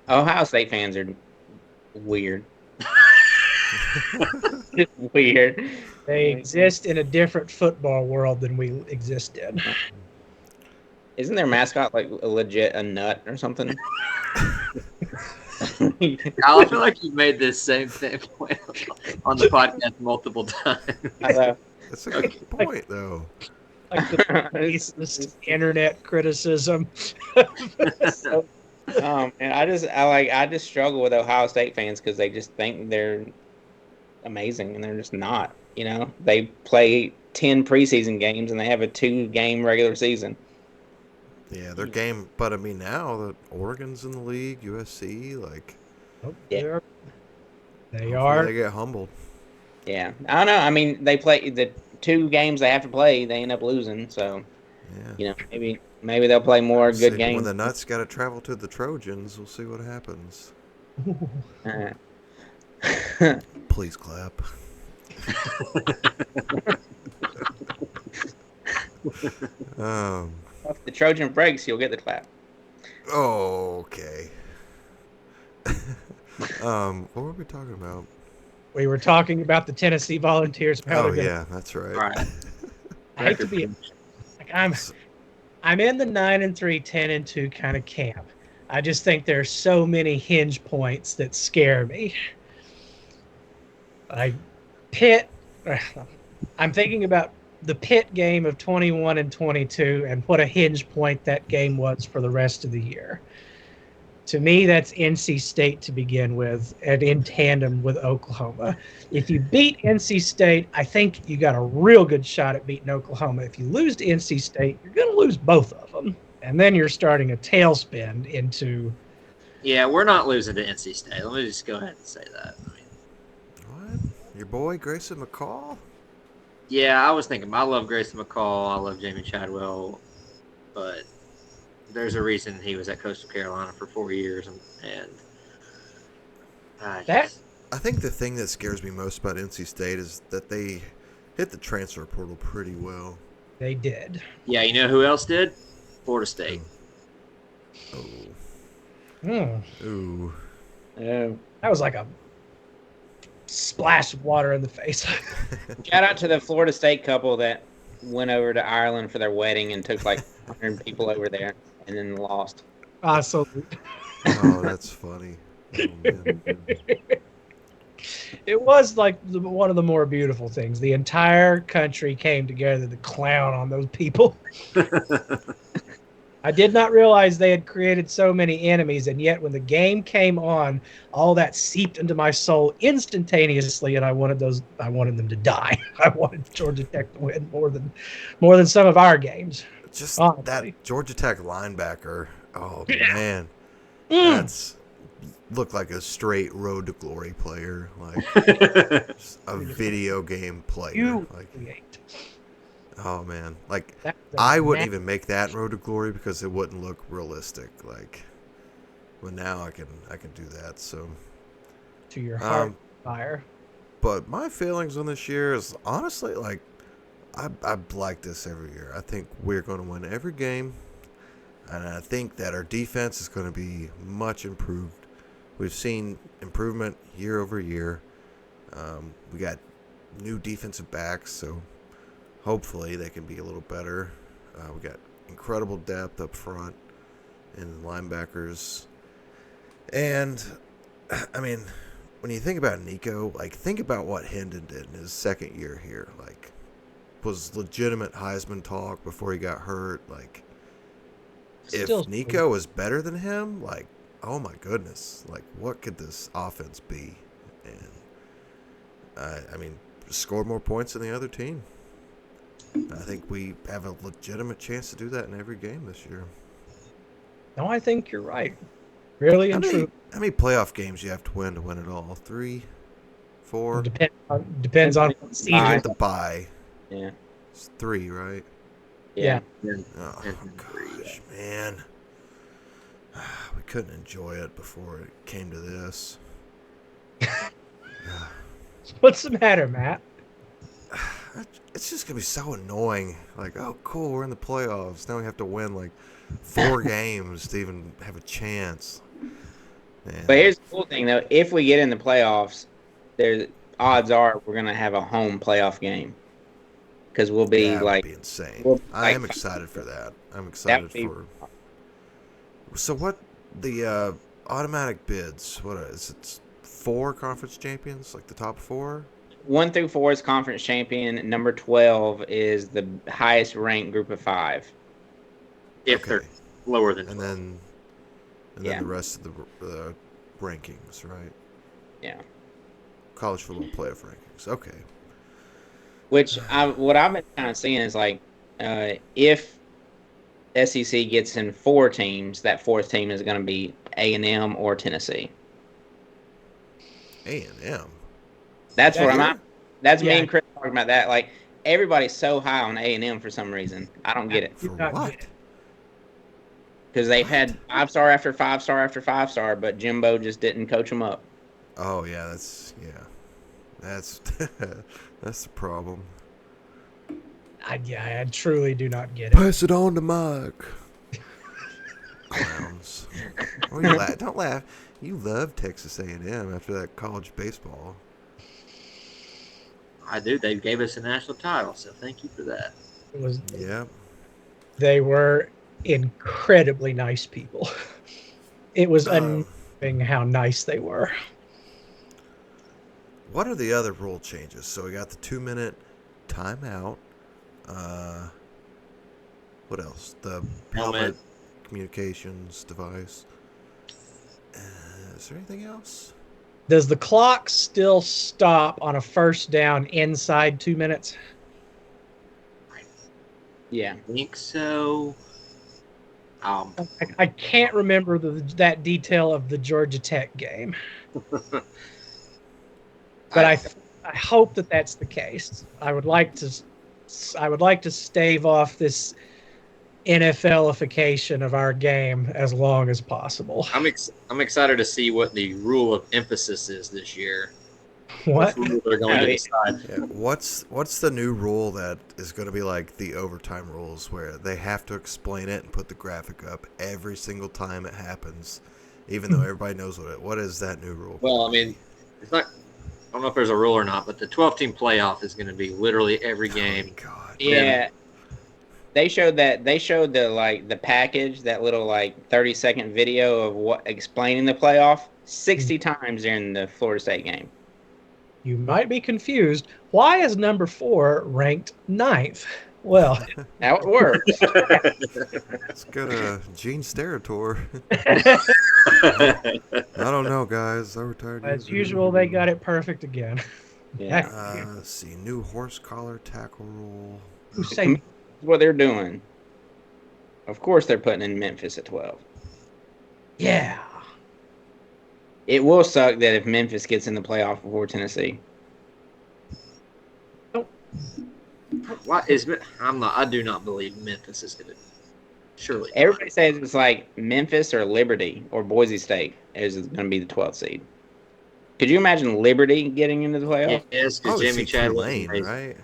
Ohio State fans are weird. Just weird. They exist in a different football world than we exist in. Isn't their mascot like legit a nut or something? I feel like you've made this same point on the podcast multiple times. That's a good point, though. Like the racist internet criticism. So, And I just struggle with Ohio State fans because they just think they're amazing and they're just not. You know, they play 10 preseason games and they have a 2-game regular season. Yeah, their game. But, I mean, now that Oregon's in the league, USC, like... Yeah. They hopefully are. They get humbled. Yeah, I don't know. I mean, they play the 2 games they have to play. They end up losing, so Yeah. you know maybe they'll play more See, good games. When the Nuts got to travel to the Trojans, we'll see what happens. Please clap. If the Trojan breaks, you'll get the clap. Okay. What were we talking about? We were talking about the Tennessee Volunteers. Oh yeah, that's right. All right. I hate to be like I'm in the 9-3, 10-2 kind of camp. I just think there's so many hinge points that scare me. I'm thinking about the Pitt game of 21 and 22 and what a hinge point that game was for the rest of the year. To me, that's NC State to begin with, and in tandem with Oklahoma. If you beat NC State, I think you got a real good shot at beating Oklahoma. If you lose to NC State, you're going to lose both of them. And then you're starting a tailspin into... Yeah, we're not losing to NC State. Let me just go ahead and say that. What? Your boy Grayson McCall? Yeah, I was thinking, I love Grayson McCall. I love Jamie Chadwell. But there's a reason he was at Coastal Carolina for 4 years. And That I think the thing that scares me most about NC State is that they hit the transfer portal pretty well. they did. Yeah, you know who else did? Florida State. Oh. Hmm. Ooh. That was like a splash of water in the face. Shout out to the Florida State couple that went over to Ireland for their wedding and took like 100 people over there and then lost. So Oh, that's funny. Oh, man. it was like one of the more beautiful things. The entire country came together to clown on those people. I did not realize they had created so many enemies, and yet when the game came on, all that seeped into my soul instantaneously, and I wanted them to die. I wanted Georgia Tech to win more than some of our games. Just Honestly. that Georgia Tech linebacker. Oh, Yeah. man. Mm. That's looked like a straight road to glory player. Like just a video game player. You Like, create. oh, man. Like, That- I wouldn't even make that road to glory because it wouldn't look realistic. Like, but now I can do that. So, to your heart fire. but my feelings on this year is honestly like I like this every year. I think we're going to win every game, and I think that our defense is going to be much improved. We've seen improvement year over year. We got new defensive backs, so hopefully they can be a little better. We got incredible depth up front and linebackers. And, I mean, when you think about Nico, like, think about what Hendon did in his second year here. Like, was legitimate Heisman talk before he got hurt. Like, Still- if Nico was better than him, like, oh my goodness, like, what could this offense be? And, I mean, score more points than the other team. I think we have a legitimate chance to do that in every game this year. No, I think you're right. Really and true. How many playoff games you have to win it all? 3, 4? Depends on You season. get the bye. Yeah. It's 3, right? Yeah. And, Oh and gosh, man. We couldn't enjoy it before it came to this. What's the matter, Matt? It's just gonna be so annoying. Like, oh, cool, we're in the playoffs. Now we have to win like 4 games to even have a chance. Man. But here's the cool thing, though. If we get in the playoffs, there's odds are we're gonna have a home playoff game because we'll be that like would be insane. we'll be I am like- excited for that. I'm That excited would be- for. So what the automatic bids? What is it? 4 conference champions, like the top 4. 1 through 4 is conference champion. Number 12 is the highest ranked group of 5. if they're lower than 12. And then Yeah. the rest of the rankings, right? Yeah. College football playoff rankings. Okay. Which what I've been kind of seeing is like if SEC gets in 4 teams, that 4th team is going to be A&M or Tennessee. A&M. That's what I'm Yeah. at. That's me Yeah. and Chris talking about that. Like everybody's so high on A&M for some reason. I don't get it For Not what? good. because they've had 5-star after 5-star after 5-star, but Jimbo just didn't coach them up. Oh yeah, that's that's the problem. I truly do not get it. Pass it on to Mike. Clowns. Oh, you don't laugh. You love Texas A&M after that college baseball. I do. They gave us a national title, so thank you for that. It was Yeah. They were incredibly nice people. It was unnerving how nice they were. What are the other rule changes? So we got the 2-minute timeout. What else? The helmet communications device. Is there anything else? Does the clock still stop on a first down inside 2 minutes? Yeah. I think so. I can't remember that detail of the Georgia Tech game, but I hope that that's the case. I would like to stave off this NFLification of our game as long as possible. I'm excited to see what the rule of emphasis is this year. What? Rule they're going to decide. Yeah. What's the new rule that is going to be like the overtime rules where they have to explain it and put the graphic up every single time it happens, even though everybody knows what is that new rule? Well, I mean, it's not. I don't know if there's a rule or not, but the 12-team playoff is going to be literally every game. Oh, God. Yeah. They showed the package, that little 30-second video of what explaining the playoff 60 times during the Florida State game. You might be confused. Why is number 4 ranked 9th? Well, How it works. It's got a Gene Steratore. I don't know, guys. I retired. as usual, they got it perfect again. Yeah. Let's see. New horse collar tackle rule. Who say What they're doing. Of course, they're putting in Memphis at 12. yeah. It will suck that if Memphis gets in the playoff before Tennessee. What is? I do not believe Memphis is going to. Surely. Everybody says it's like Memphis or Liberty or Boise State is going to be the 12th seed. Could you imagine Liberty getting into the playoff? Yes, because Probably Jimmy see Chadwick. Tulane, right?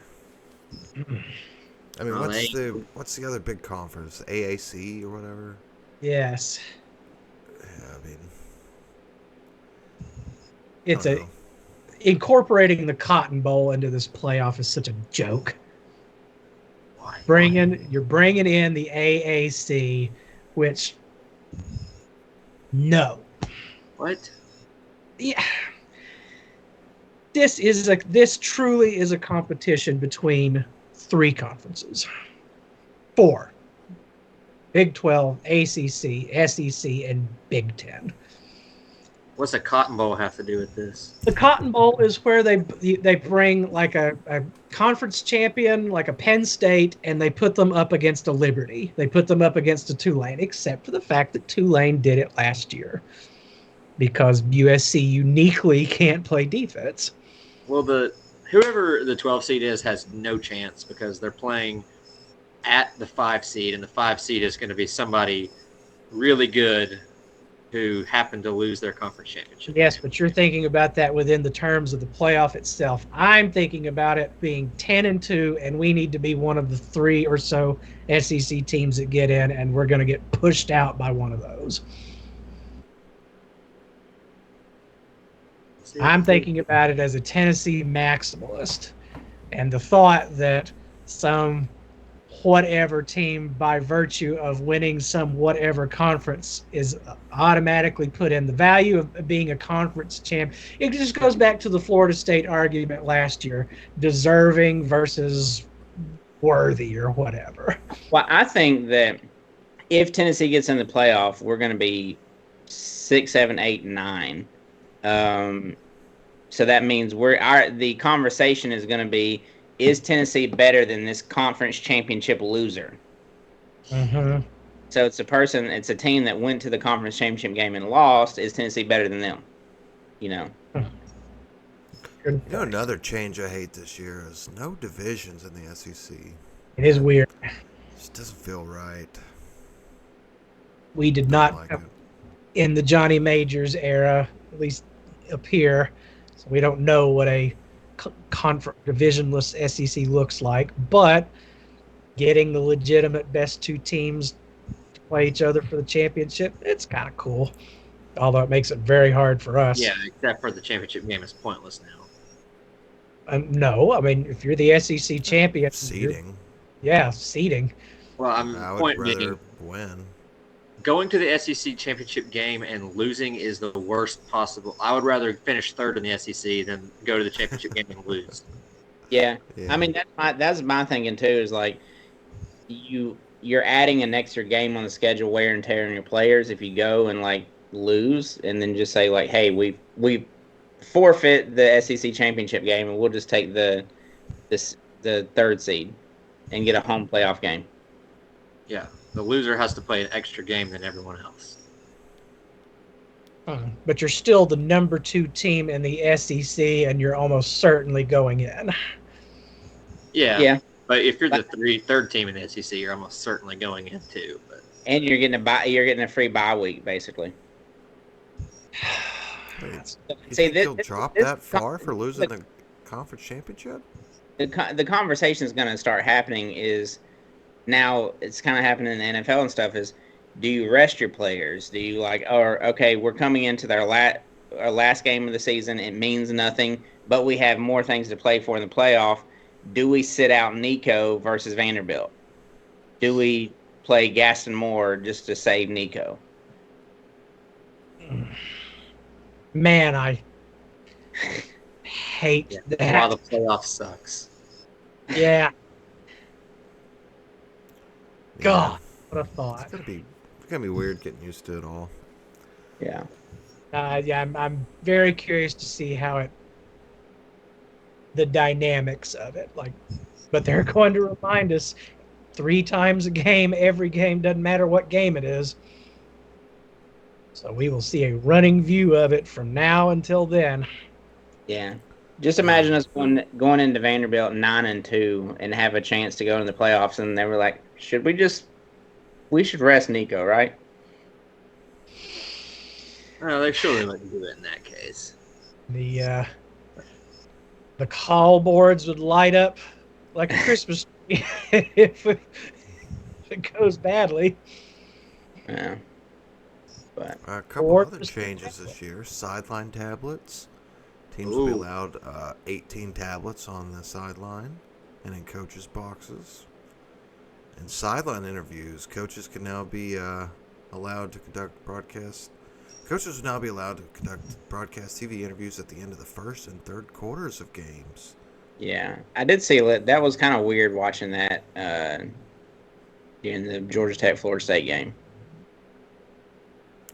I mean, Tulane. what's the other big conference? AAC or whatever? Yes. Yeah, I mean, It's I don't know. incorporating the Cotton Bowl into this playoff is such a joke. Why? You're bringing in the AAC, which no. What? Yeah. This truly is a competition between 3 conferences. 4. Big 12, ACC, SEC, and Big 10. What's a Cotton Bowl have to do with this? The Cotton Bowl is where they bring like a conference champion, like a Penn State, and they put them up against a Liberty. They put them up against a Tulane, except for the fact that Tulane did it last year because USC uniquely can't play defense. Well, whoever the 12 seed is has no chance because they're playing at the 5 seed, and the 5 seed is going to be somebody really good who happened to lose their conference championship. Yes, but you're thinking about that within the terms of the playoff itself. I'm thinking about it being 10-2, and we need to be one of the 3 or so SEC teams that get in, and we're going to get pushed out by one of those. I'm thinking about it as a Tennessee maximalist, and the thought that some whatever team, by virtue of winning some whatever conference, is automatically put in the value of being a conference champ. It just goes back to the Florida State argument last year, deserving versus worthy or whatever. Well, I think that if Tennessee gets in the playoff, we're going to be 6, 7, 8, 9. So that means the conversation is going to be, is Tennessee better than this conference championship loser? Mm-hmm. So it's a team that went to the conference championship game and lost. Is Tennessee better than them? Another change I hate this year is no divisions in the SEC. It is weird. It just doesn't feel right. We did not, in the Johnny Majors era, at least up here, so we don't know what a divisionless SEC looks like, but getting the legitimate best 2 teams to play each other for the championship, it's kind of cool. Although it makes it very hard for us. Yeah, except for the championship game is pointless now. No, I mean, if you're the SEC champion, seeding. Yeah, seeding. Well, I would rather win. Going to the SEC championship game and losing is the worst possible. I would rather finish 3rd in the SEC than go to the championship game and lose. Yeah. I mean, that's my thinking too. Is like you're adding an extra game on the schedule, wear and tear on your players if you go and like lose, and then just say like, hey, we forfeit the SEC championship game, and we'll just take the 3rd seed and get a home playoff game. Yeah. The loser has to play an extra game than everyone else. But you're still the number 2 team in the SEC, and you're almost certainly going in. Yeah. But if you're the 3rd team in the SEC, you're almost certainly going in too. But. And you're getting a free bye week, basically. You'll drop that far for losing the conference championship? The conversation is going to start happening is. Now it's kind of happening in the NFL and stuff is, do you rest your players? Do you okay, we're coming into our last game of the season. It means nothing, but we have more things to play for in the playoff. Do we sit out Nico versus Vanderbilt? Do we play Gaston Moore just to save Nico? Man, I hate that. While the playoff sucks. Yeah. God, what a thought. It's gonna be weird getting used to it all. Yeah. I'm very curious to see how the dynamics of it, but they're going to remind us 3 times a game, every game, doesn't matter what game it is. So we will see a running view of it from now until then. Yeah. Just imagine us going into Vanderbilt 9-2 and have a chance to go into the playoffs, and they were like, we should rest Nico, right? Well, they surely wouldn't do it in that case. The call boards would light up like a Christmas tree if it goes badly. Yeah. But a couple other changes this year. Sideline tablets. Teams will be allowed 18 tablets on the sideline and in coaches' boxes. In sideline interviews, coaches can now be allowed to conduct broadcast. Coaches will now be allowed to conduct broadcast TV interviews at the end of the 1st and 3rd quarters of games. Yeah, I did see that was kind of weird watching that during the Georgia Tech Florida State game.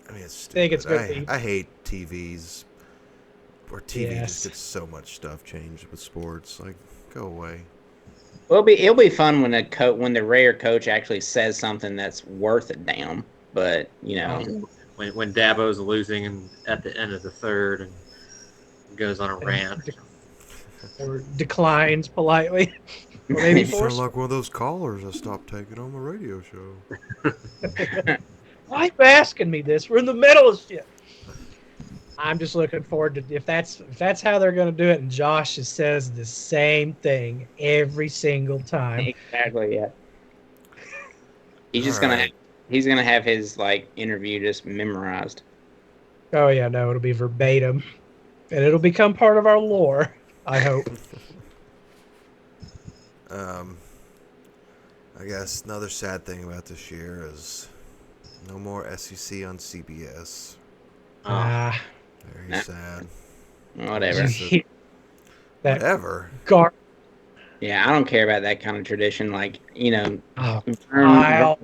I mean, it's stupid. It's I hate TVs where TV just gets so much stuff changed with sports. Like, go away. Well, it'll be fun when the rare coach actually says something that's worth a damn. But when Dabo's losing and at the end of the 3rd and goes on a rant. or declines politely, or maybe You sound force. like one of those callers I stopped taking on the radio show. Why are you asking me this? We're in the middle of shit. I'm just looking forward to if that's how they're going to do it. And Josh just says the same thing every single time. Exactly. Yeah. He's All just gonna right. he's gonna have his like interview just memorized. Oh yeah, no, it'll be verbatim, and it'll become part of our lore. I hope. I guess another sad thing about this year is no more SEC on CBS. Ah, Very Nah. sad. Whatever. Just a- that Whatever. gar. Yeah, I don't care about that kind of tradition. Like, Oh, Vern, Kyle.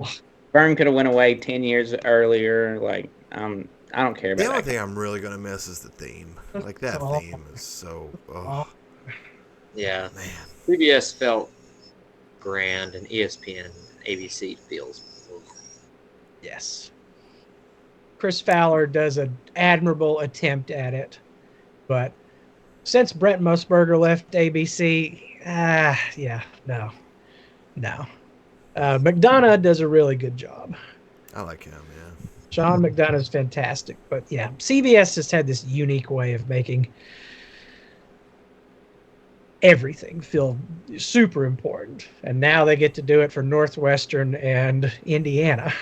Vern could have went away 10 years earlier. Like, I don't care The about only that. thing I'm really gonna miss is the theme. Like that Oh. theme is so. Oh. Yeah, Man. CBS felt grand, and ESPN and ABC feels. Yes. Chris Fowler does an admirable attempt at it, but since Brent Musburger left ABC, no. McDonough does a really good job. I like him. Yeah. Sean McDonough's fantastic, but yeah, CBS just had this unique way of making everything feel super important, and now they get to do it for Northwestern and Indiana.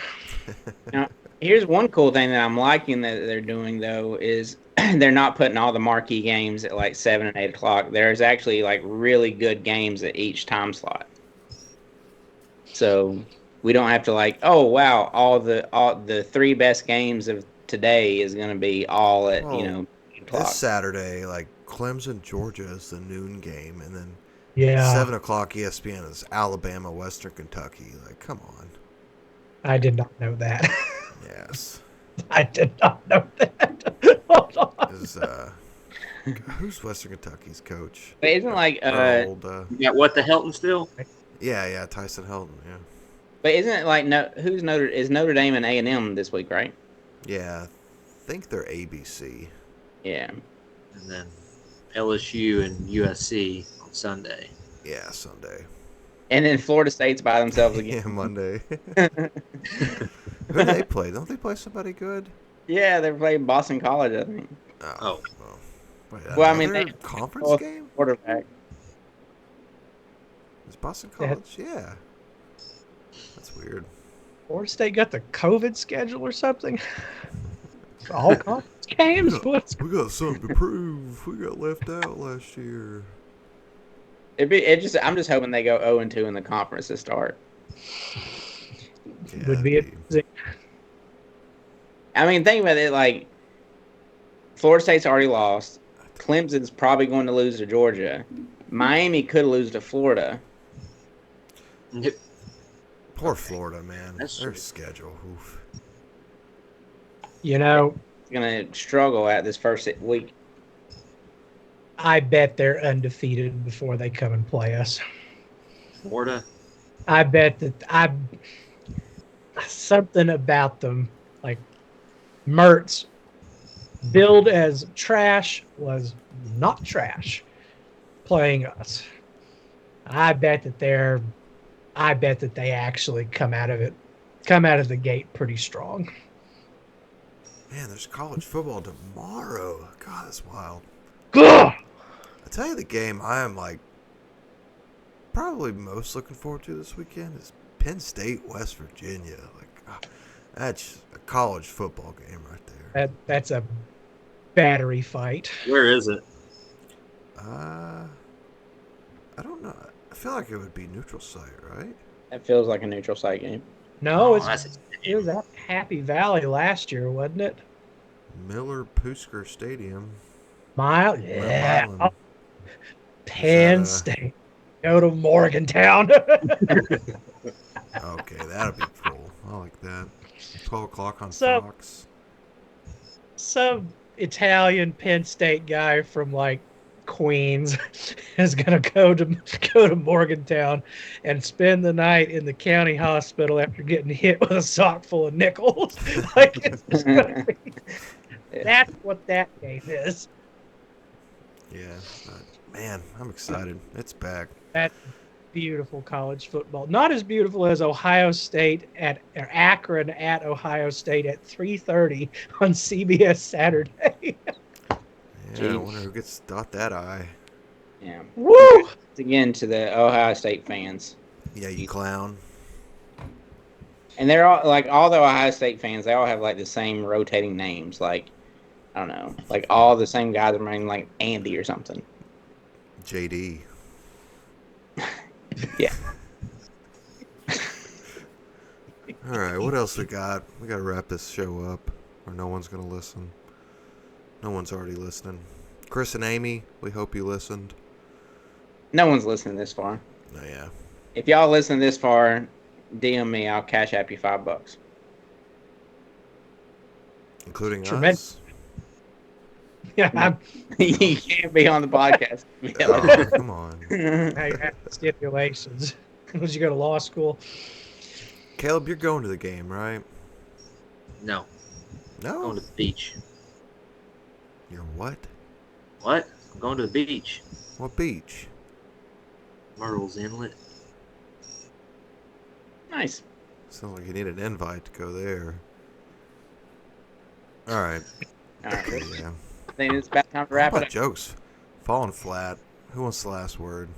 Now, here's one cool thing that I'm liking that they're doing, though, is they're not putting all the marquee games at like 7 and 8 o'clock. There's actually like really good games at each time slot. So we don't have to like, oh wow, all the three best games of today is going to be all at Well, 8 o'clock. This Saturday, like Clemson, Georgia is the noon game, and then Yeah, 7 o'clock ESPN is Alabama, Western Kentucky. Like, come on. I did not know that. Yes. I did not know that. Hold on. Is who's Western Kentucky's coach? But isn't like Our old, You got what the Helton still? yeah, Tyson Helton. Yeah. but isn't it like who's Notre Dame and A&M this week, right? Yeah, I think they're ABC. Yeah. And then LSU and USC on Sunday. Yeah, Sunday. And then Florida State's by themselves again. Yeah, Monday. Who do they play? Don't they play somebody good? Yeah, they're playing Boston College, I think. Oh. Well, wait, Well, I mean, another they- conference well, game? Quarterback. Is Boston Yeah. College? Yeah. That's weird. Florida State got the COVID schedule or something. All conference games. What's We got something to prove. We got left out last year. I'm just hoping they go 0-2 in the conference to start. Yeah, would be it'd amazing. I mean, think about it. Like, Florida State's already lost. Clemson's probably going to lose to Georgia. Miami could lose to Florida. Poor Florida, man. That's Their true. schedule. Oof. You know, Going to struggle at this first week. I bet they're undefeated before they come and play us. Florida. I bet that something about them, like Mertz, billed as trash, was not trash playing us. I bet that they actually come out of the gate pretty strong. Man, there's college football tomorrow. God, that's wild. Gah! I tell you, the game I am like probably most looking forward to this weekend is Penn State, West Virginia. Like, that's a college football game right there. That's a battery fight. Where is it? I don't know. I feel like it would be neutral site, right? That feels like a neutral site game. No, that's it was at Happy Valley last year, wasn't it? Miller Poosker Stadium. Mile, Mile yeah. Island. Penn Is that, State. Go to Morgantown. Okay, that'd be cool. I like that. 12 o'clock on So- Fox. Some Italian Penn State guy from like Queens is gonna go to Morgantown and spend the night in the county hospital after getting hit with a sock full of nickels. Like, it's just gonna be, that's what that game is. Yeah. But, Man, I'm excited. It's back. That beautiful college football. Not as beautiful as Ohio State or Akron at Ohio State at 3:30 on CBS Saturday. Yeah, I Jeez. wonder who gets that eye. Yeah. Woo! Again to the Ohio State fans. Yeah, you clown. And they're all like all the Ohio State fans, they all have like the same rotating names. Like, I don't know. Like all the same guys are named like Andy or something. JD. Yeah. All right, what else we got? We got to wrap this show up, or no one's going to listen. No one's already listening. Chris and Amy, we hope you listened. No one's listening this far. Oh, yeah. If y'all listen this far, DM me. I'll cash app you $5. Including Tremendous. us. Yeah, You can't be on the podcast. Oh, come on. I have stipulations. Because you go to law school. Caleb, you're going to the game, right? No, No? going to the beach. You're what? What? I'm going to the beach. What beach? Myrtle's Inlet. Nice. Sounds like you need an invite to go there. All right. All right. Yeah. I think it's about time to How wrap it about up. jokes? Falling flat. Who wants the last word?